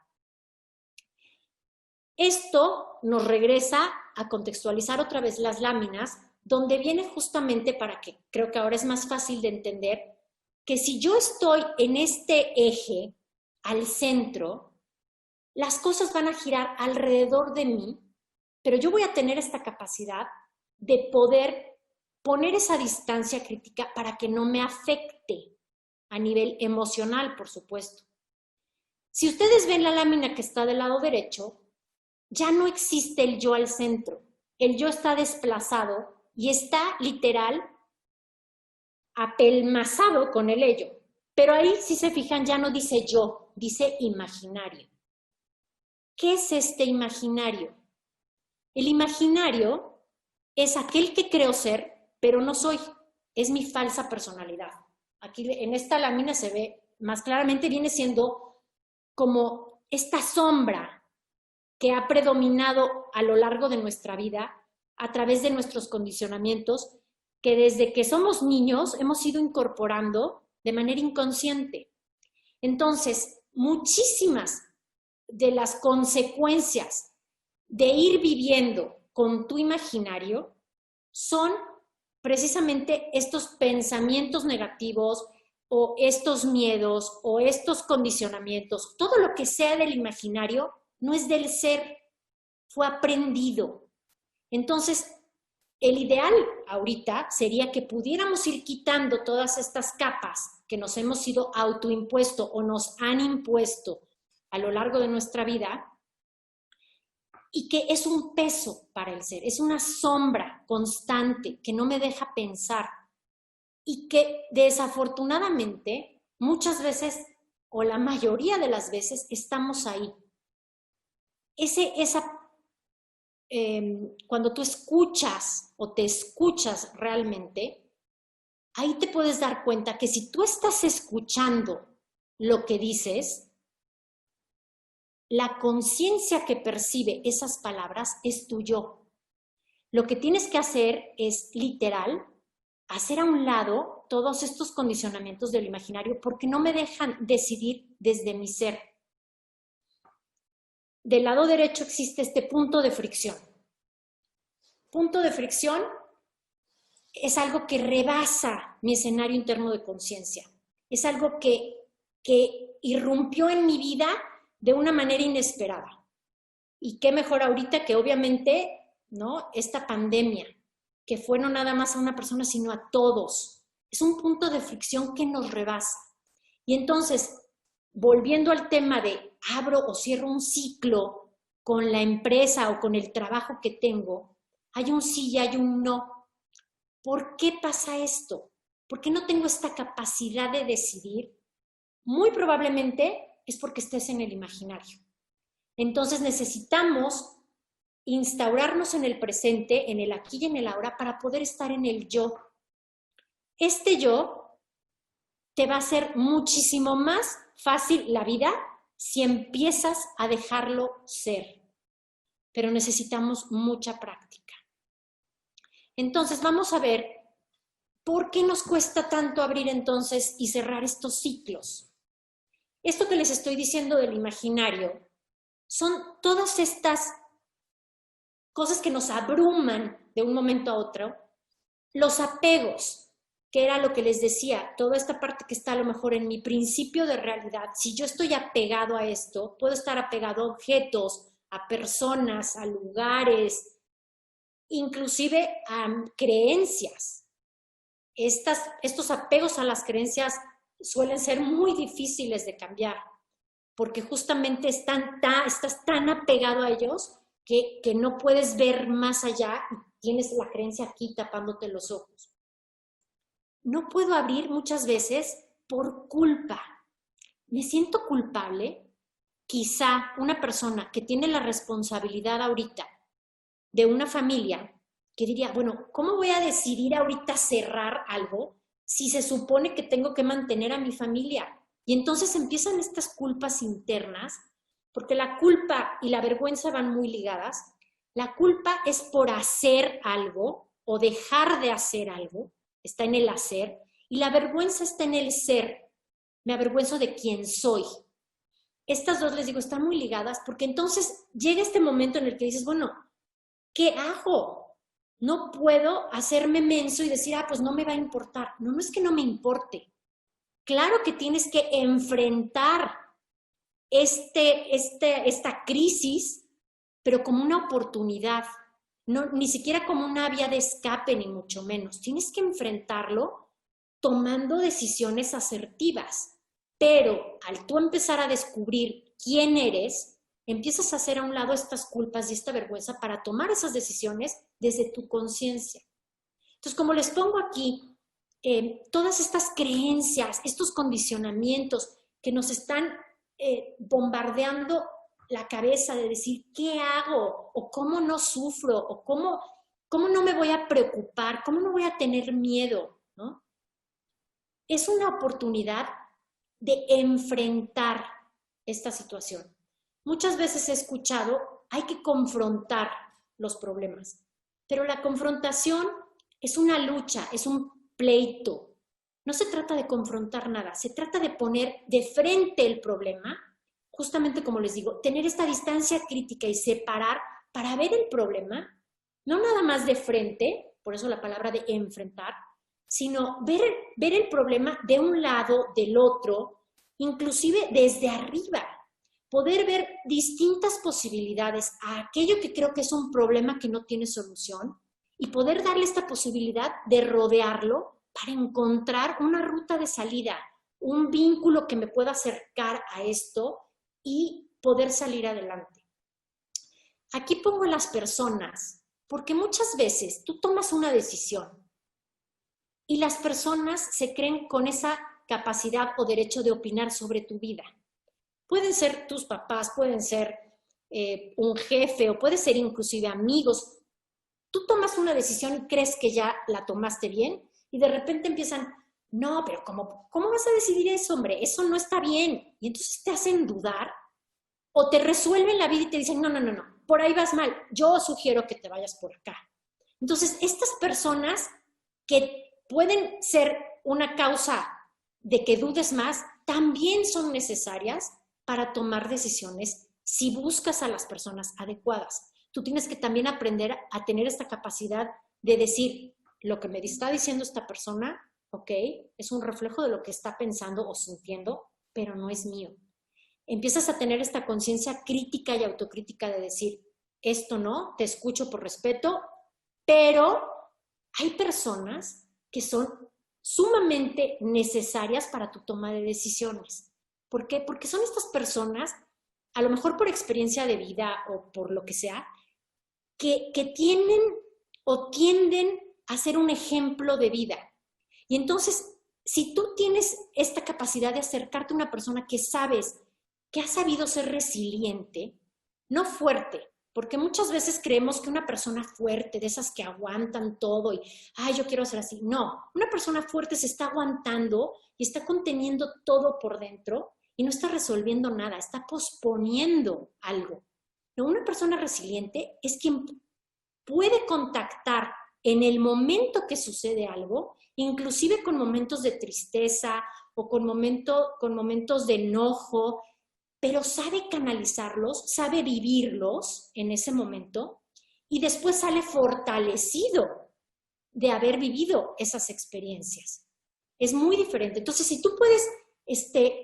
Esto nos regresa a contextualizar otra vez las láminas, donde viene justamente para que creo que ahora es más fácil de entender que si yo estoy en este eje al centro, las cosas van a girar alrededor de mí, pero yo voy a tener esta capacidad de poder poner esa distancia crítica para que no me afecte a nivel emocional, por supuesto. Si ustedes ven la lámina que está del lado derecho, ya no existe el yo al centro. el yo está desplazado y está literal apelmazado con el ello. Pero ahí, si se fijan, ya no dice yo, dice imaginario. ¿Qué es este imaginario? El imaginario es aquel que creo ser, pero no soy. Es mi falsa personalidad. Aquí en esta lámina se ve más claramente, viene siendo como esta sombra que ha predominado a lo largo de nuestra vida a través de nuestros condicionamientos que desde que somos niños hemos ido incorporando de manera inconsciente. Entonces, muchísimas de las consecuencias de ir viviendo con tu imaginario son precisamente estos pensamientos negativos o estos miedos o estos condicionamientos. Todo lo que sea del imaginario no es del ser, fue aprendido. Entonces, el ideal ahorita sería que pudiéramos ir quitando todas estas capas que nos hemos ido autoimpuesto o nos han impuesto a lo largo de nuestra vida y que es un peso para el ser, es una sombra constante que no me deja pensar y que desafortunadamente muchas veces o la mayoría de las veces estamos ahí. Cuando tú escuchas o te escuchas realmente, ahí te puedes dar cuenta que si tú estás escuchando lo que dices, la conciencia que percibe esas palabras es tu yo. Lo que tienes que hacer es, literal, hacer a un lado todos estos condicionamientos del imaginario porque no me dejan decidir desde mi ser. Del lado derecho existe este punto de fricción. Punto de fricción es algo que rebasa mi escenario interno de conciencia. Es algo que irrumpió en mi vida de una manera inesperada. Y qué mejor ahorita que obviamente, ¿no?, esta pandemia, que fue no nada más a una persona, sino a todos. Es un punto de fricción que nos rebasa. Y entonces, volviendo al tema de abro o cierro un ciclo con la empresa o con el trabajo que tengo, hay un sí y hay un no. ¿Por qué pasa esto? ¿Por qué no tengo esta capacidad de decidir? Muy probablemente es porque estés en el imaginario. Entonces necesitamos instaurarnos en el presente, en el aquí y en el ahora, para poder estar en el yo. Este yo te va a hacer muchísimo más fácil la vida si empiezas a dejarlo ser. Pero necesitamos mucha práctica. Entonces vamos a ver por qué nos cuesta tanto abrir entonces y cerrar estos ciclos. Esto que les estoy diciendo del imaginario son todas estas cosas que nos abruman de un momento a otro, los apegos, que era lo que les decía, toda esta parte que está a lo mejor en mi principio de realidad. Si yo estoy apegado a esto, puedo estar apegado a objetos, a personas, a lugares, inclusive a creencias. Estos apegos a las creencias suelen ser muy difíciles de cambiar, porque justamente estás tan apegado a ellos que no puedes ver más allá y tienes la creencia aquí tapándote los ojos. No puedo abrir muchas veces por culpa. Me siento culpable. Quizá una persona que tiene la responsabilidad ahorita de una familia que diría, bueno, ¿cómo voy a decidir ahorita cerrar algo si se supone que tengo que mantener a mi familia? Y entonces empiezan estas culpas internas, porque la culpa y la vergüenza van muy ligadas. La culpa es por hacer algo o dejar de hacer algo, está en el hacer, y la vergüenza está en el ser. Me avergüenzo de quién soy. Estas dos, les digo, están muy ligadas, porque entonces llega este momento en el que dices, bueno, ¿qué hago? No puedo hacerme menso y decir, pues no me va a importar. No es que no me importe. Claro que tienes que enfrentar esta crisis, pero como una oportunidad, no, ni siquiera como una vía de escape, ni mucho menos. Tienes que enfrentarlo tomando decisiones asertivas, pero al tú empezar a descubrir quién eres, empiezas a hacer a un lado estas culpas y esta vergüenza para tomar esas decisiones desde tu conciencia. Entonces, como les pongo aquí, todas estas creencias, estos condicionamientos que nos están bombardeando la cabeza de decir, ¿qué hago? O cómo no sufro, o cómo no me voy a preocupar, cómo no voy a tener miedo, ¿no? Es una oportunidad de enfrentar esta situación. Muchas veces he escuchado, hay que confrontar los problemas, pero la confrontación es una lucha, es un pleito. No se trata de confrontar nada, se trata de poner de frente el problema, justamente como les digo, tener esta distancia crítica y separar para ver el problema, no nada más de frente, por eso la palabra de enfrentar, sino ver el problema de un lado, del otro, inclusive desde arriba. Poder ver distintas posibilidades a aquello que creo que es un problema que no tiene solución y poder darle esta posibilidad de rodearlo para encontrar una ruta de salida, un vínculo que me pueda acercar a esto y poder salir adelante. Aquí pongo a las personas, porque muchas veces tú tomas una decisión y las personas se creen con esa capacidad o derecho de opinar sobre tu vida. Pueden ser tus papás, pueden ser un jefe o puede ser inclusive amigos. Tú tomas una decisión y crees que ya la tomaste bien y de repente empiezan, no, pero ¿cómo vas a decidir eso, hombre? Eso no está bien. Y entonces te hacen dudar o te resuelven la vida y te dicen, no, por ahí vas mal. Yo sugiero que te vayas por acá. Entonces, estas personas que pueden ser una causa de que dudes más, también son necesarias para tomar decisiones si buscas a las personas adecuadas. Tú tienes que también aprender a tener esta capacidad de decir, lo que me está diciendo esta persona, ok, es un reflejo de lo que está pensando o sintiendo, pero no es mío. Empiezas a tener esta conciencia crítica y autocrítica de decir, esto no, te escucho por respeto, pero hay personas que son sumamente necesarias para tu toma de decisiones. ¿Por qué? Porque son estas personas, a lo mejor por experiencia de vida o por lo que sea, que tienen o tienden a ser un ejemplo de vida. Y entonces, si tú tienes esta capacidad de acercarte a una persona que sabes que ha sabido ser resiliente, no fuerte, porque muchas veces creemos que una persona fuerte, de esas que aguantan todo y, ay, yo quiero ser así. No, una persona fuerte se está aguantando y está conteniendo todo por dentro y no está resolviendo nada, está posponiendo algo. Pero una persona resiliente es quien puede contactar en el momento que sucede algo, inclusive con momentos de tristeza o con momentos de enojo, pero sabe canalizarlos, sabe vivirlos en ese momento y después sale fortalecido de haber vivido esas experiencias. Es muy diferente. Entonces, si tú puedes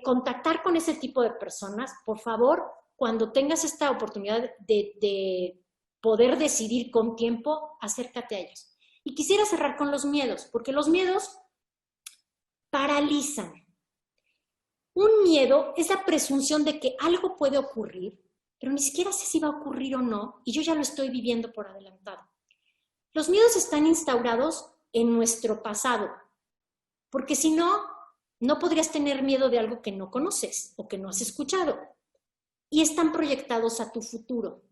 contactar con ese tipo de personas, por favor, cuando tengas esta oportunidad de poder decidir con tiempo, acércate a ellos. Y quisiera cerrar con los miedos, porque los miedos paralizan. Un miedo es la presunción de que algo puede ocurrir, pero ni siquiera sé si va a ocurrir o no, y yo ya lo estoy viviendo por adelantado. Los miedos están instaurados en nuestro pasado, porque si no, no podrías tener miedo de algo que no conoces o que no has escuchado, y están proyectados a tu futuro.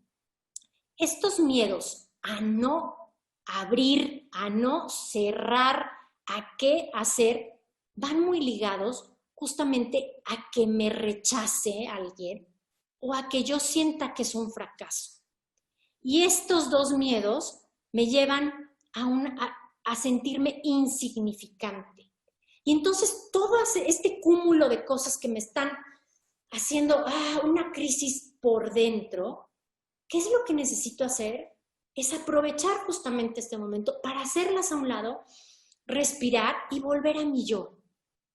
Estos miedos a no abrir, a no cerrar, a qué hacer, van muy ligados justamente a que me rechace alguien o a que yo sienta que es un fracaso. Y estos dos miedos me llevan a sentirme insignificante. Y entonces todo este cúmulo de cosas que me están haciendo una crisis por dentro, ¿qué es lo que necesito hacer? Es aprovechar justamente este momento para hacerlas a un lado, respirar y volver a mi yo.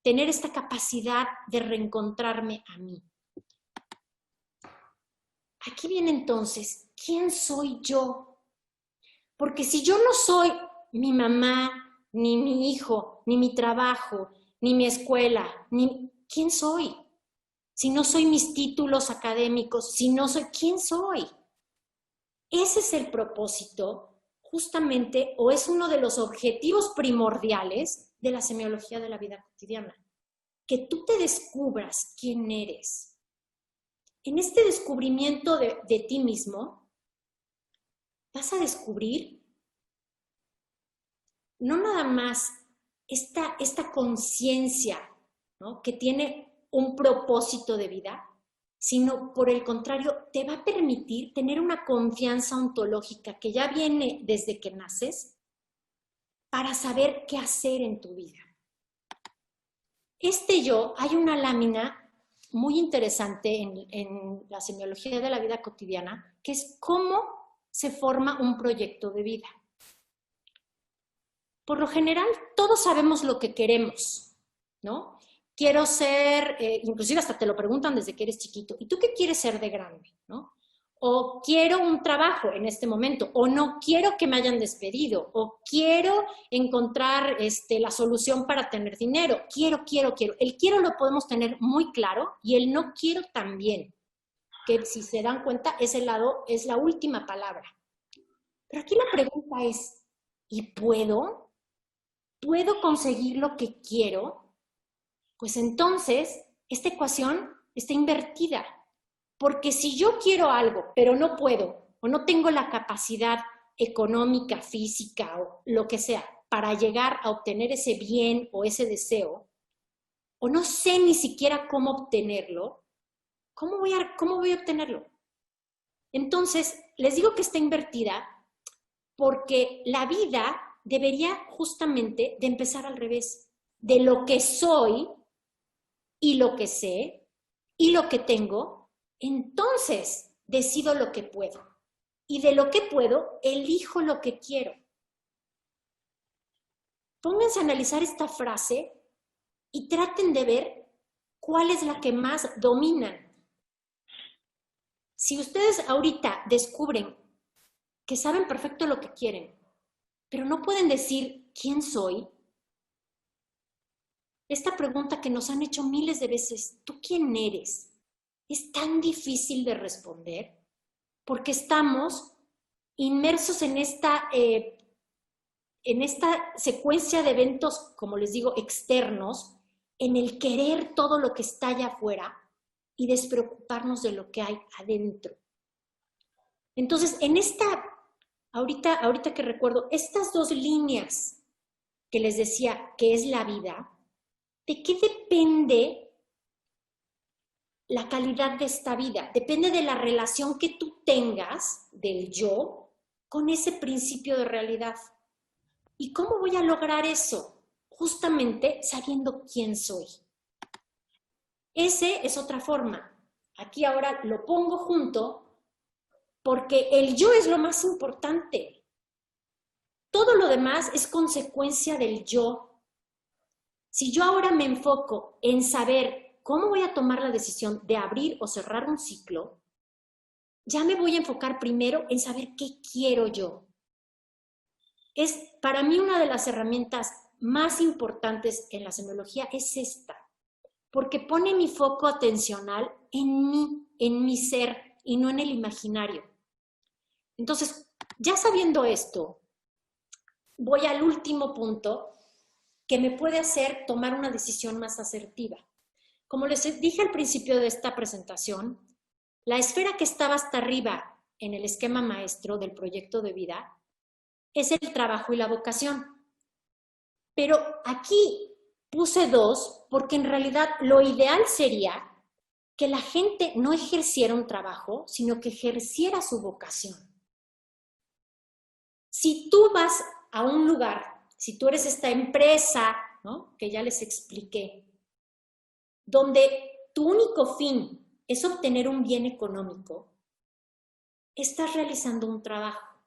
Tener esta capacidad de reencontrarme a mí. Aquí viene entonces, ¿quién soy yo? Porque si yo no soy mi mamá, ni mi hijo, ni mi trabajo, ni mi escuela, ¿quién soy? si no soy mis títulos académicos, si no soy, ¿quién soy? Ese es el propósito, justamente, o es uno de los objetivos primordiales de la semiología de la vida cotidiana. Que tú te descubras quién eres. En este descubrimiento de ti mismo, vas a descubrir no nada más esta conciencia, ¿no?, que tiene un propósito de vida, sino por el contrario, te va a permitir tener una confianza ontológica que ya viene desde que naces para saber qué hacer en tu vida. Hay una lámina muy interesante en la semiología de la vida cotidiana, que es cómo se forma un proyecto de vida. Por lo general, todos sabemos lo que queremos, ¿no? Quiero ser, inclusive hasta te lo preguntan desde que eres chiquito, ¿y tú qué quieres ser de grande? ¿No? O quiero un trabajo en este momento, o no quiero que me hayan despedido, o quiero encontrar la solución para tener dinero. Quiero. El quiero lo podemos tener muy claro y el no quiero también, que si se dan cuenta, ese lado es la última palabra. Pero aquí la pregunta es, ¿y puedo? ¿Puedo conseguir lo que quiero? Pues entonces, esta ecuación está invertida. Porque si yo quiero algo, pero no puedo, o no tengo la capacidad económica, física, o lo que sea, para llegar a obtener ese bien o ese deseo, o no sé ni siquiera cómo obtenerlo, ¿cómo voy a obtenerlo? Entonces, les digo que está invertida porque la vida debería justamente de empezar al revés. De lo que soy y lo que sé y lo que tengo, entonces decido lo que puedo. Y de lo que puedo, elijo lo que quiero. Pónganse a analizar esta frase y traten de ver cuál es la que más dominan. Si ustedes ahorita descubren que saben perfecto lo que quieren, pero no pueden decir quién soy, esta pregunta que nos han hecho miles de veces, ¿tú quién eres?, es tan difícil de responder porque estamos inmersos en esta secuencia de eventos, como les digo, externos, en el querer todo lo que está allá afuera y despreocuparnos de lo que hay adentro. Entonces, ahorita que recuerdo, estas dos líneas que les decía que es la vida, ¿de qué depende la calidad de esta vida? Depende de la relación que tú tengas del yo con ese principio de realidad. ¿Y cómo voy a lograr eso? Justamente sabiendo quién soy. Ese es otra forma. Aquí ahora lo pongo junto porque el yo es lo más importante. Todo lo demás es consecuencia del yo. Si yo ahora me enfoco en saber cómo voy a tomar la decisión de abrir o cerrar un ciclo, ya me voy a enfocar primero en saber qué quiero yo. Es para mí una de las herramientas más importantes en la semiología es esta, porque pone mi foco atencional en mí, en mi ser y no en el imaginario. Entonces, ya sabiendo esto, voy al último punto que me puede hacer tomar una decisión más asertiva. Como les dije al principio de esta presentación, la esfera que estaba hasta arriba en el esquema maestro del proyecto de vida es el trabajo y la vocación. Pero aquí puse dos porque en realidad lo ideal sería que la gente no ejerciera un trabajo, sino que ejerciera su vocación. Si tú vas a un lugar, si tú eres esta empresa, ¿no?, que ya les expliqué, donde tu único fin es obtener un bien económico, estás realizando un trabajo.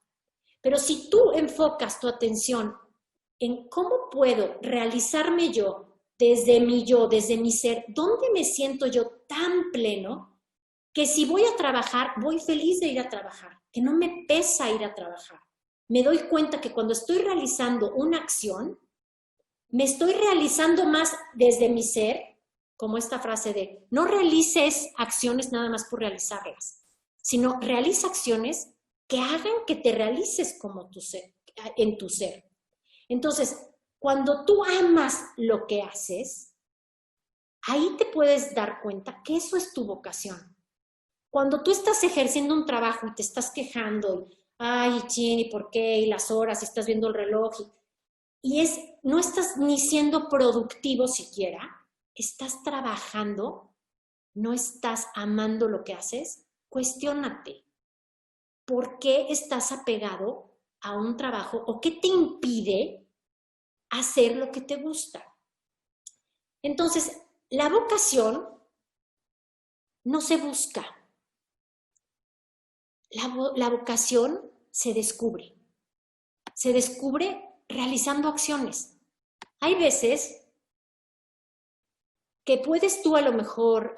Pero si tú enfocas tu atención en cómo puedo realizarme yo, desde mi ser, ¿dónde me siento yo tan pleno que si voy a trabajar, voy feliz de ir a trabajar, que no me pesa ir a trabajar? Me doy cuenta que cuando estoy realizando una acción, me estoy realizando más desde mi ser como esta frase de no realices acciones nada más por realizarlas, sino realiza acciones que hagan que te realices como tu ser, en tu ser. Entonces, cuando tú amas lo que haces, ahí te puedes dar cuenta que eso es tu vocación. Cuando tú estás ejerciendo un trabajo y te estás quejando, y, ay, chin, ¿y por qué? Y las horas, y estás viendo el reloj, no estás ni siendo productivo siquiera, estás trabajando, no estás amando lo que haces, cuestiónate. ¿Por qué estás apegado a un trabajo o qué te impide hacer lo que te gusta? Entonces, la vocación no se busca. La vocación se descubre. Se descubre realizando acciones. Hay veces que puedes tú a lo mejor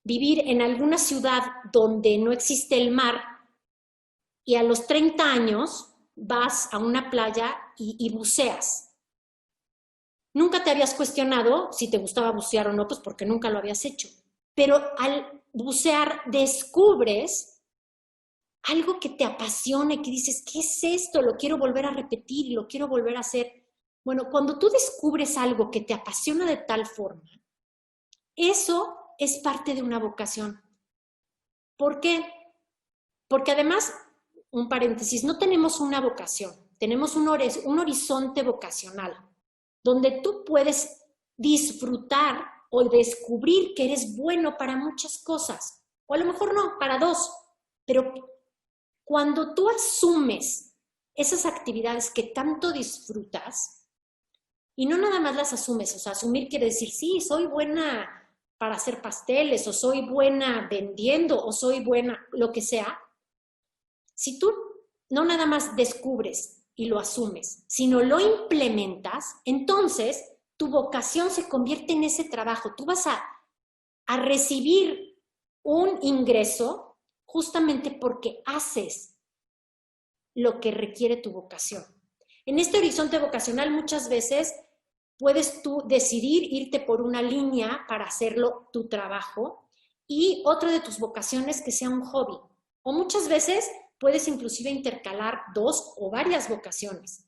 vivir en alguna ciudad donde no existe el mar y a los 30 años vas a una playa y buceas. Nunca te habías cuestionado si te gustaba bucear o no, pues porque nunca lo habías hecho. Pero al bucear descubres algo que te apasiona y que dices, ¿qué es esto? Lo quiero volver a repetir y lo quiero volver a hacer. Bueno, cuando tú descubres algo que te apasiona de tal forma, eso es parte de una vocación. ¿Por qué? Porque además, un paréntesis, no tenemos una vocación, tenemos un horizonte vocacional, donde tú puedes disfrutar o descubrir que eres bueno para muchas cosas, o a lo mejor no, para dos, pero cuando tú asumes esas actividades que tanto disfrutas, y no nada más las asumes, o sea, asumir quiere decir, sí, soy buena para hacer pasteles, o soy buena vendiendo, o soy buena, lo que sea. Si tú no nada más descubres y lo asumes, sino lo implementas, entonces tu vocación se convierte en ese trabajo. Tú vas a recibir un ingreso justamente porque haces lo que requiere tu vocación. En este horizonte vocacional muchas veces puedes tú decidir irte por una línea para hacerlo tu trabajo y otra de tus vocaciones que sea un hobby. O muchas veces puedes inclusive intercalar dos o varias vocaciones.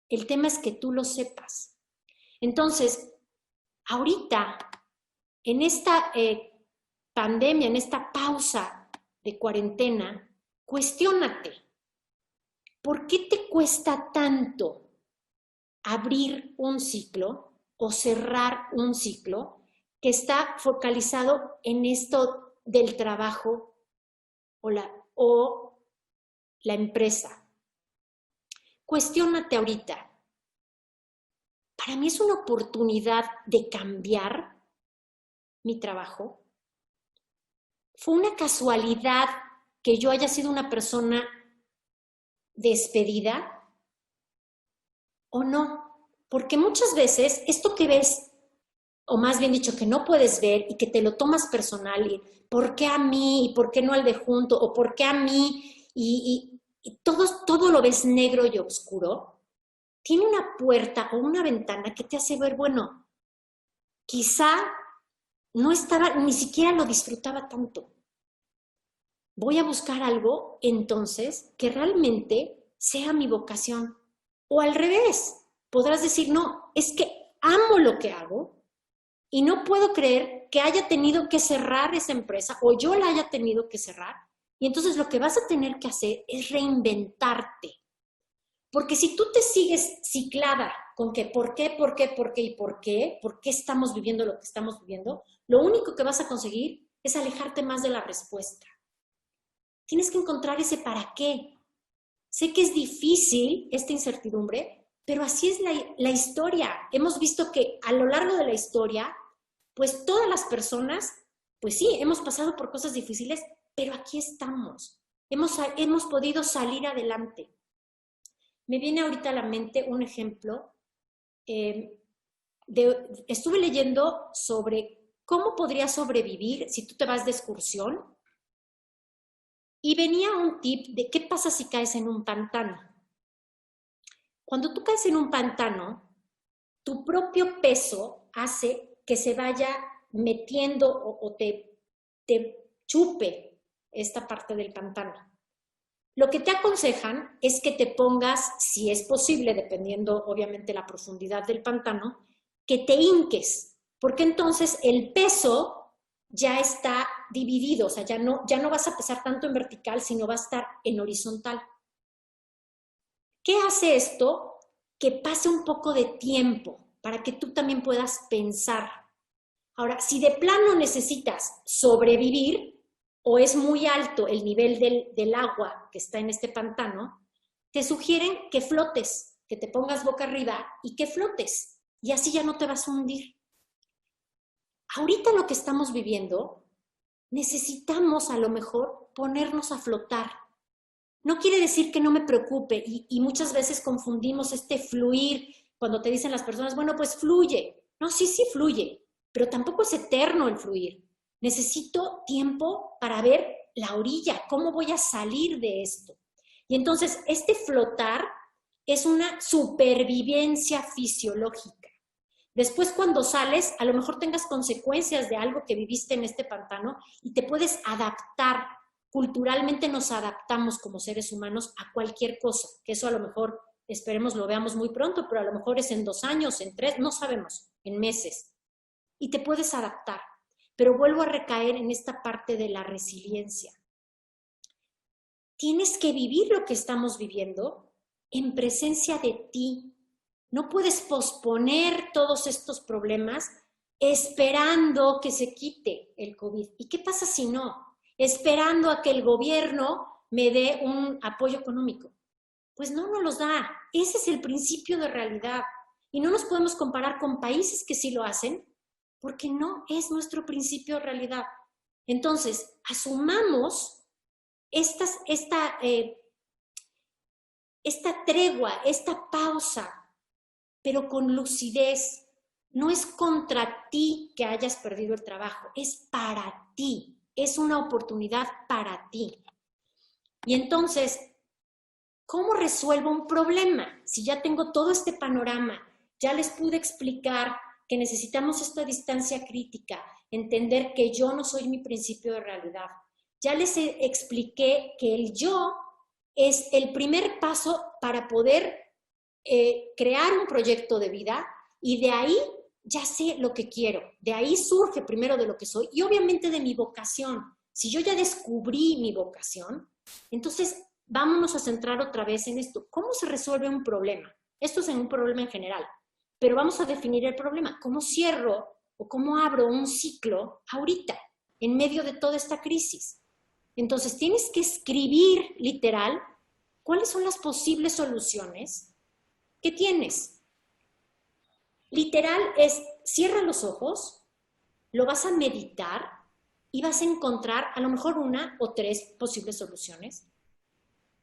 El tema es que tú lo sepas. Entonces, ahorita, en esta pandemia, en esta pausa de cuarentena, cuestiónate, ¿por qué te cuesta tanto abrir un ciclo o cerrar un ciclo que está focalizado en esto del trabajo o la empresa? Cuestiónate ahorita. Para mí es una oportunidad de cambiar mi trabajo. ¿Fue una casualidad que yo haya sido una persona despedida o no? Porque muchas veces esto que ves, o más bien dicho, que no puedes ver y que te lo tomas personal, y ¿por qué a mí? ¿Y por qué no al de junto? ¿O por qué a mí? Y todo lo ves negro y oscuro. Tiene una puerta o una ventana que te hace ver, bueno, quizá no estaba, ni siquiera lo disfrutaba tanto. Voy a buscar algo, entonces, que realmente sea mi vocación. O al revés, podrás decir, no, es que amo lo que hago y no puedo creer que haya tenido que cerrar esa empresa o yo la haya tenido que cerrar. Y entonces lo que vas a tener que hacer es reinventarte. Porque si tú te sigues ciclada con que por qué estamos viviendo lo que estamos viviendo, lo único que vas a conseguir es alejarte más de la respuesta. Tienes que encontrar ese para qué. Sé que es difícil esta incertidumbre, pero así es la historia. Hemos visto que a lo largo de la historia, pues todas las personas, pues sí, hemos pasado por cosas difíciles, pero aquí estamos. Hemos podido salir adelante. Me viene ahorita a la mente un ejemplo. Estuve leyendo sobre cómo podrías sobrevivir si tú te vas de excursión y venía un tip de qué pasa si caes en un pantano. Cuando tú caes en un pantano, tu propio peso hace que se vaya metiendo o te chupe esta parte del pantano. Lo que te aconsejan es que te pongas, si es posible, dependiendo obviamente la profundidad del pantano, que te hinques, porque entonces el peso ya está dividido, o sea, ya no vas a pesar tanto en vertical, sino va a estar en horizontal. ¿Qué hace esto? Que pase un poco de tiempo para que tú también puedas pensar. Ahora, si de plano necesitas sobrevivir, o es muy alto el nivel del agua que está en este pantano, te sugieren que flotes, que te pongas boca arriba y que flotes, y así ya no te vas a hundir. Ahorita lo que estamos viviendo, necesitamos a lo mejor ponernos a flotar. No quiere decir que no me preocupe, y muchas veces confundimos este fluir, cuando te dicen las personas, bueno, pues fluye. No, sí fluye, pero tampoco es eterno el fluir. Necesito tiempo para ver la orilla, cómo voy a salir de esto. Y entonces, este flotar es una supervivencia fisiológica. Después, cuando sales, a lo mejor tengas consecuencias de algo que viviste en este pantano y te puedes adaptar. Culturalmente nos adaptamos como seres humanos a cualquier cosa, que eso a lo mejor, esperemos, lo veamos muy pronto, pero a lo mejor es en 2 años, en 3, no sabemos, en meses. Y te puedes adaptar. Pero vuelvo a recaer en esta parte de la resiliencia. Tienes que vivir lo que estamos viviendo en presencia de ti. No puedes posponer todos estos problemas esperando que se quite el COVID. ¿Y qué pasa si no? Esperando a que el gobierno me dé un apoyo económico. Pues no nos los da. Ese es el principio de realidad. Y no nos podemos comparar con países que sí lo hacen, porque no es nuestro principio de realidad. Entonces, asumamos esta tregua, esta pausa, pero con lucidez. No es contra ti que hayas perdido el trabajo, es para ti, es una oportunidad para ti. Y entonces, ¿cómo resuelvo un problema? Si ya tengo todo este panorama, ya les pude explicar que necesitamos esta distancia crítica, entender que yo no soy mi principio de realidad. Ya les expliqué que el yo es el primer paso para poder crear un proyecto de vida, y de ahí ya sé lo que quiero. De ahí surge primero de lo que soy y obviamente de mi vocación. Si yo ya descubrí mi vocación, entonces vámonos a centrar otra vez en esto. ¿Cómo se resuelve un problema? Esto es en un problema en general. Pero vamos a definir el problema. ¿Cómo cierro o cómo abro un ciclo ahorita, en medio de toda esta crisis? Entonces, tienes que escribir literal cuáles son las posibles soluciones que tienes. Literal es, cierra los ojos, lo vas a meditar y vas a encontrar a lo mejor 1 o 3 posibles soluciones.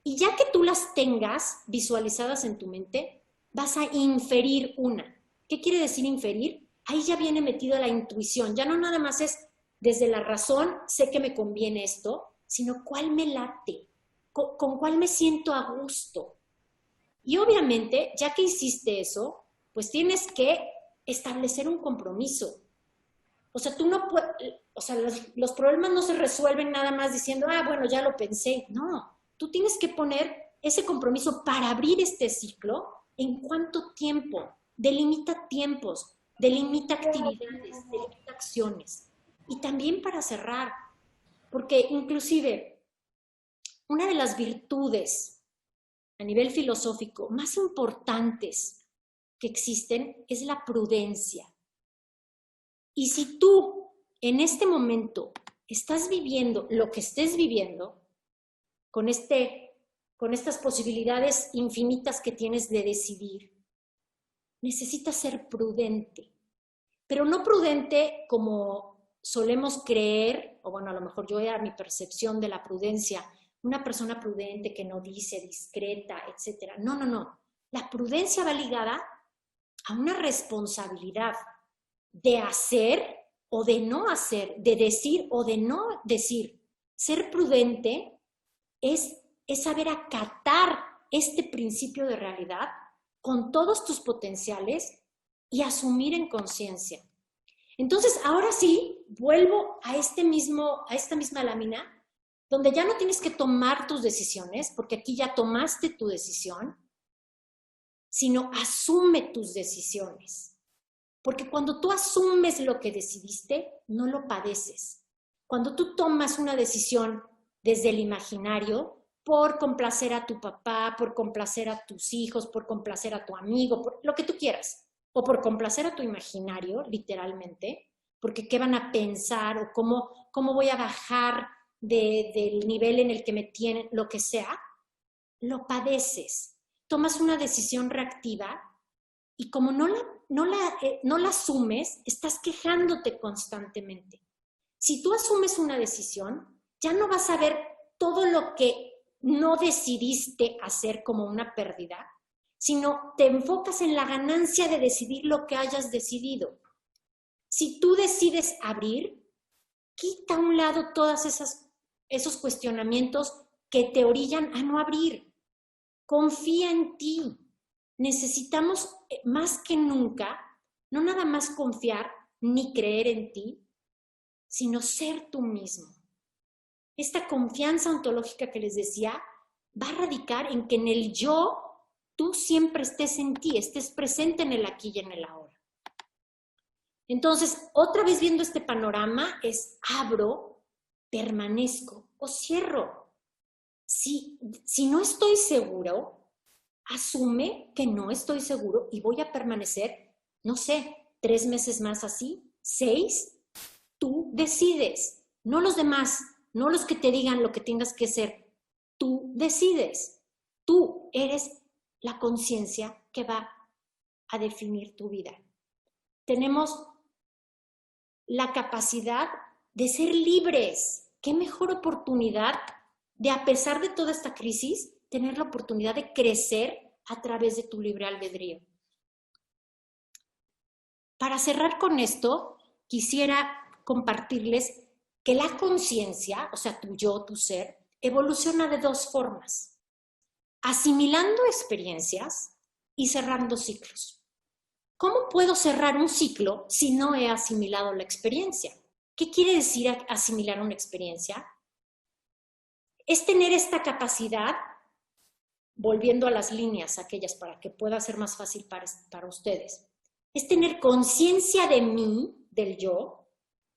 Y ya que tú las tengas visualizadas en tu mente, vas a inferir una. ¿Qué quiere decir inferir? Ahí ya viene metida la intuición. Ya no nada más es desde la razón, sé que me conviene esto, sino cuál me late, con cuál me siento a gusto. Y obviamente, ya que hiciste eso, pues tienes que establecer un compromiso. O sea, tú no puedes, o sea, los problemas no se resuelven nada más diciendo, bueno, ya lo pensé. No, tú tienes que poner ese compromiso para abrir este ciclo. ¿En cuánto tiempo? Delimita tiempos, delimita actividades, delimita acciones. Y también para cerrar, porque inclusive una de las virtudes a nivel filosófico más importantes que existen es la prudencia. Y si tú en este momento estás viviendo lo que estés viviendo, con estas posibilidades infinitas que tienes de decidir, necesitas ser prudente. Pero no prudente como solemos creer, o bueno, a lo mejor yo era mi percepción de la prudencia, una persona prudente que no dice, discreta, etc. No. La prudencia va ligada a una responsabilidad de hacer o de no hacer, de decir o de no decir. Ser prudente es saber acatar este principio de realidad con todos tus potenciales y asumir en conciencia. Entonces, ahora sí, vuelvo a esta misma lámina, donde ya no tienes que tomar tus decisiones, porque aquí ya tomaste tu decisión, sino asume tus decisiones. Porque cuando tú asumes lo que decidiste, no lo padeces. Cuando tú tomas una decisión desde el imaginario, por complacer a tu papá, por complacer a tus hijos, por complacer a tu amigo, por lo que tú quieras, o por complacer a tu imaginario, literalmente, porque qué van a pensar o cómo voy a bajar del nivel en el que me tienen, lo que sea, lo padeces. Tomas una decisión reactiva y como no la asumes, estás quejándote constantemente. Si tú asumes una decisión, ya no vas a ver todo lo que no decidiste hacer como una pérdida, sino te enfocas en la ganancia de decidir lo que hayas decidido. Si tú decides abrir, quita a un lado todos esos cuestionamientos que te orillan a no abrir. Confía en ti. Necesitamos más que nunca, no nada más confiar ni creer en ti, sino ser tú mismo. Esta confianza ontológica que les decía va a radicar en que en el yo tú siempre estés en ti, estés presente en el aquí y en el ahora. Entonces, otra vez viendo este panorama es abro, permanezco o cierro. Si no estoy seguro, asume que no estoy seguro y voy a permanecer, no sé, 3 meses más así, 6, tú decides, no los demás, no los que te digan lo que tengas que hacer, tú decides, tú eres la conciencia que va a definir tu vida. Tenemos la capacidad de ser libres. ¿Qué mejor oportunidad de, a pesar de toda esta crisis, tener la oportunidad de crecer a través de tu libre albedrío? Para cerrar con esto, quisiera compartirles que la conciencia, o sea, tu yo, tu ser, evoluciona de 2 formas: asimilando experiencias y cerrando ciclos. ¿Cómo puedo cerrar un ciclo si no he asimilado la experiencia? ¿Qué quiere decir asimilar una experiencia? Es tener esta capacidad, volviendo a las líneas aquellas para que pueda ser más fácil para ustedes, es tener conciencia de mí, del yo,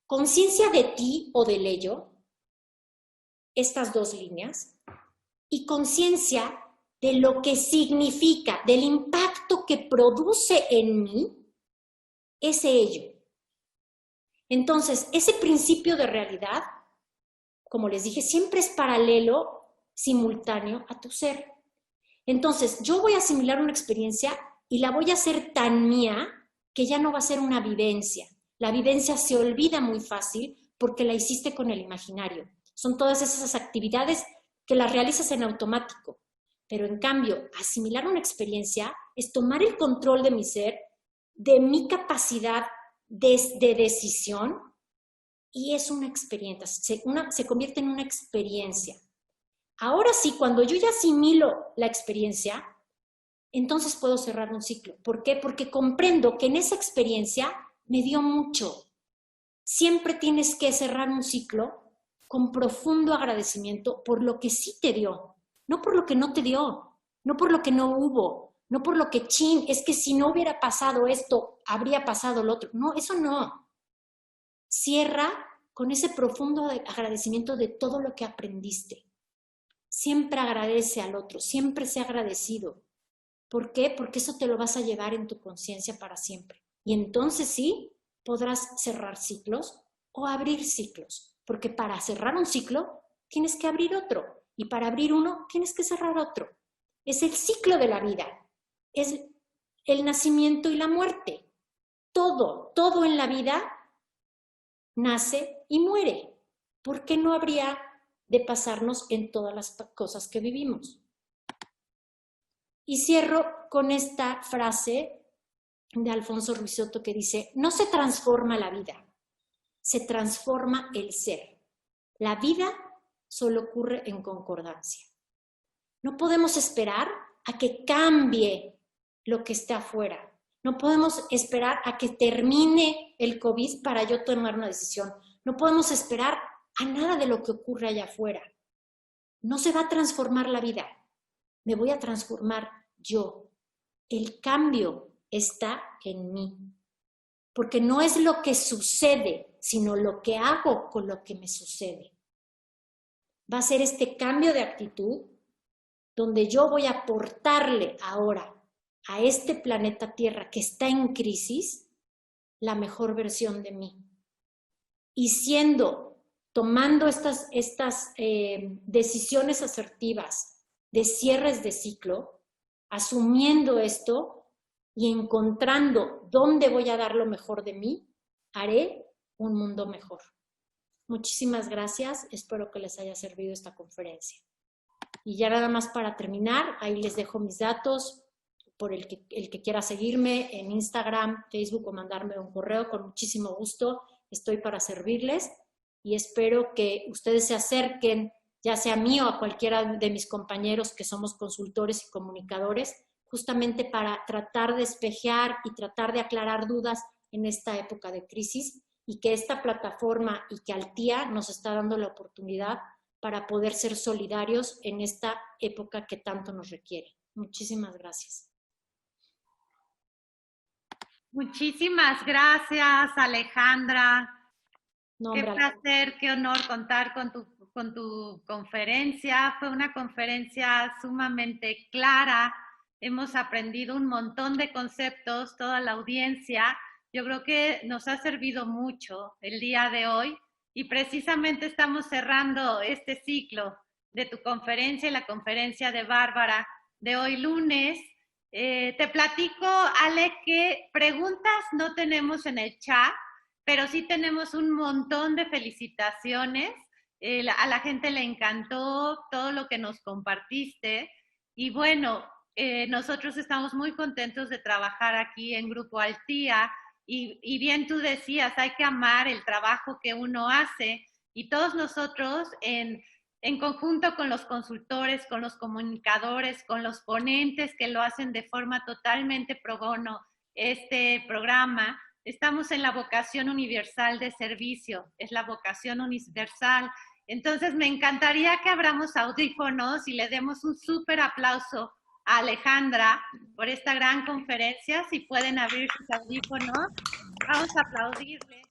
conciencia de ti o del ello, estas 2 líneas, y conciencia de lo que significa, del impacto que produce en mí ese ello. Entonces, ese principio de realidad, como les dije, siempre es paralelo, simultáneo a tu ser. Entonces, yo voy a asimilar una experiencia y la voy a hacer tan mía que ya no va a ser una vivencia. La vivencia se olvida muy fácil porque la hiciste con el imaginario. Son todas esas actividades que las realizas en automático. Pero en cambio, asimilar una experiencia es tomar el control de mi ser, de mi capacidad de decisión, y es una experiencia, se convierte en una experiencia. Ahora sí, cuando yo ya asimilo la experiencia, entonces puedo cerrar un ciclo. ¿Por qué? Porque comprendo que en esa experiencia me dio mucho. Siempre tienes que cerrar un ciclo con profundo agradecimiento por lo que sí te dio, no por lo que no te dio, no por lo que no hubo, no por lo que es que si no hubiera pasado esto, habría pasado lo otro. No, eso no. Cierra con ese profundo agradecimiento de todo lo que aprendiste. Siempre agradece al otro, siempre sé agradecido. ¿Por qué? Porque eso te lo vas a llevar en tu conciencia para siempre. Y entonces sí, podrás cerrar ciclos o abrir ciclos. Porque para cerrar un ciclo, tienes que abrir otro. Y para abrir uno, tienes que cerrar otro. Es el ciclo de la vida. Es el nacimiento y la muerte. Todo en la vida nace y muere. ¿Por qué no habría de pasarnos en todas las cosas que vivimos? Y cierro con esta frase de Alfonso Ruiz Soto que dice: no se transforma la vida, se transforma el ser. La vida solo ocurre en concordancia. No podemos esperar a que cambie lo que está afuera. No podemos esperar a que termine el COVID para yo tomar una decisión. No podemos esperar a nada de lo que ocurre allá afuera. No se va a transformar la vida. Me voy a transformar yo. El cambio está en mí. Porque no es lo que sucede, sino lo que hago con lo que me sucede. Va a ser este cambio de actitud donde yo voy a aportarle ahora a este planeta Tierra que está en crisis la mejor versión de mí. Y tomando estas decisiones asertivas de cierres de ciclo, asumiendo esto y encontrando dónde voy a dar lo mejor de mí, haré un mundo mejor. Muchísimas gracias, espero que les haya servido esta conferencia. Y ya nada más para terminar, ahí les dejo mis datos por el que quiera seguirme en Instagram, Facebook o mandarme un correo, con muchísimo gusto estoy para servirles y espero que ustedes se acerquen, ya sea a mí o a cualquiera de mis compañeros que somos consultores y comunicadores, justamente para tratar de despejar y tratar de aclarar dudas en esta época de crisis y que esta plataforma y que Altía nos está dando la oportunidad para poder ser solidarios en esta época que tanto nos requiere. Muchísimas gracias. Muchísimas gracias, Alejandra. No, qué hombre, placer, qué honor contar con tu conferencia. Fue una conferencia sumamente clara. Hemos aprendido un montón de conceptos, toda la audiencia. Yo creo que nos ha servido mucho el día de hoy y precisamente estamos cerrando este ciclo de tu conferencia y la conferencia de Bárbara de hoy lunes. Te platico, Ale, que preguntas no tenemos en el chat, pero sí tenemos un montón de felicitaciones. A la gente le encantó todo lo que nos compartiste y bueno, nosotros estamos muy contentos de trabajar aquí en Grupo Altía y bien tú decías, hay que amar el trabajo que uno hace y todos nosotros en conjunto con los consultores, con los comunicadores, con los ponentes que lo hacen de forma totalmente pro bono este programa, estamos en la vocación universal de servicio, es la vocación universal. Entonces me encantaría que abramos audífonos y le demos un súper aplauso a Alejandra por esta gran conferencia. Si pueden abrir sus audífonos, vamos a aplaudirle.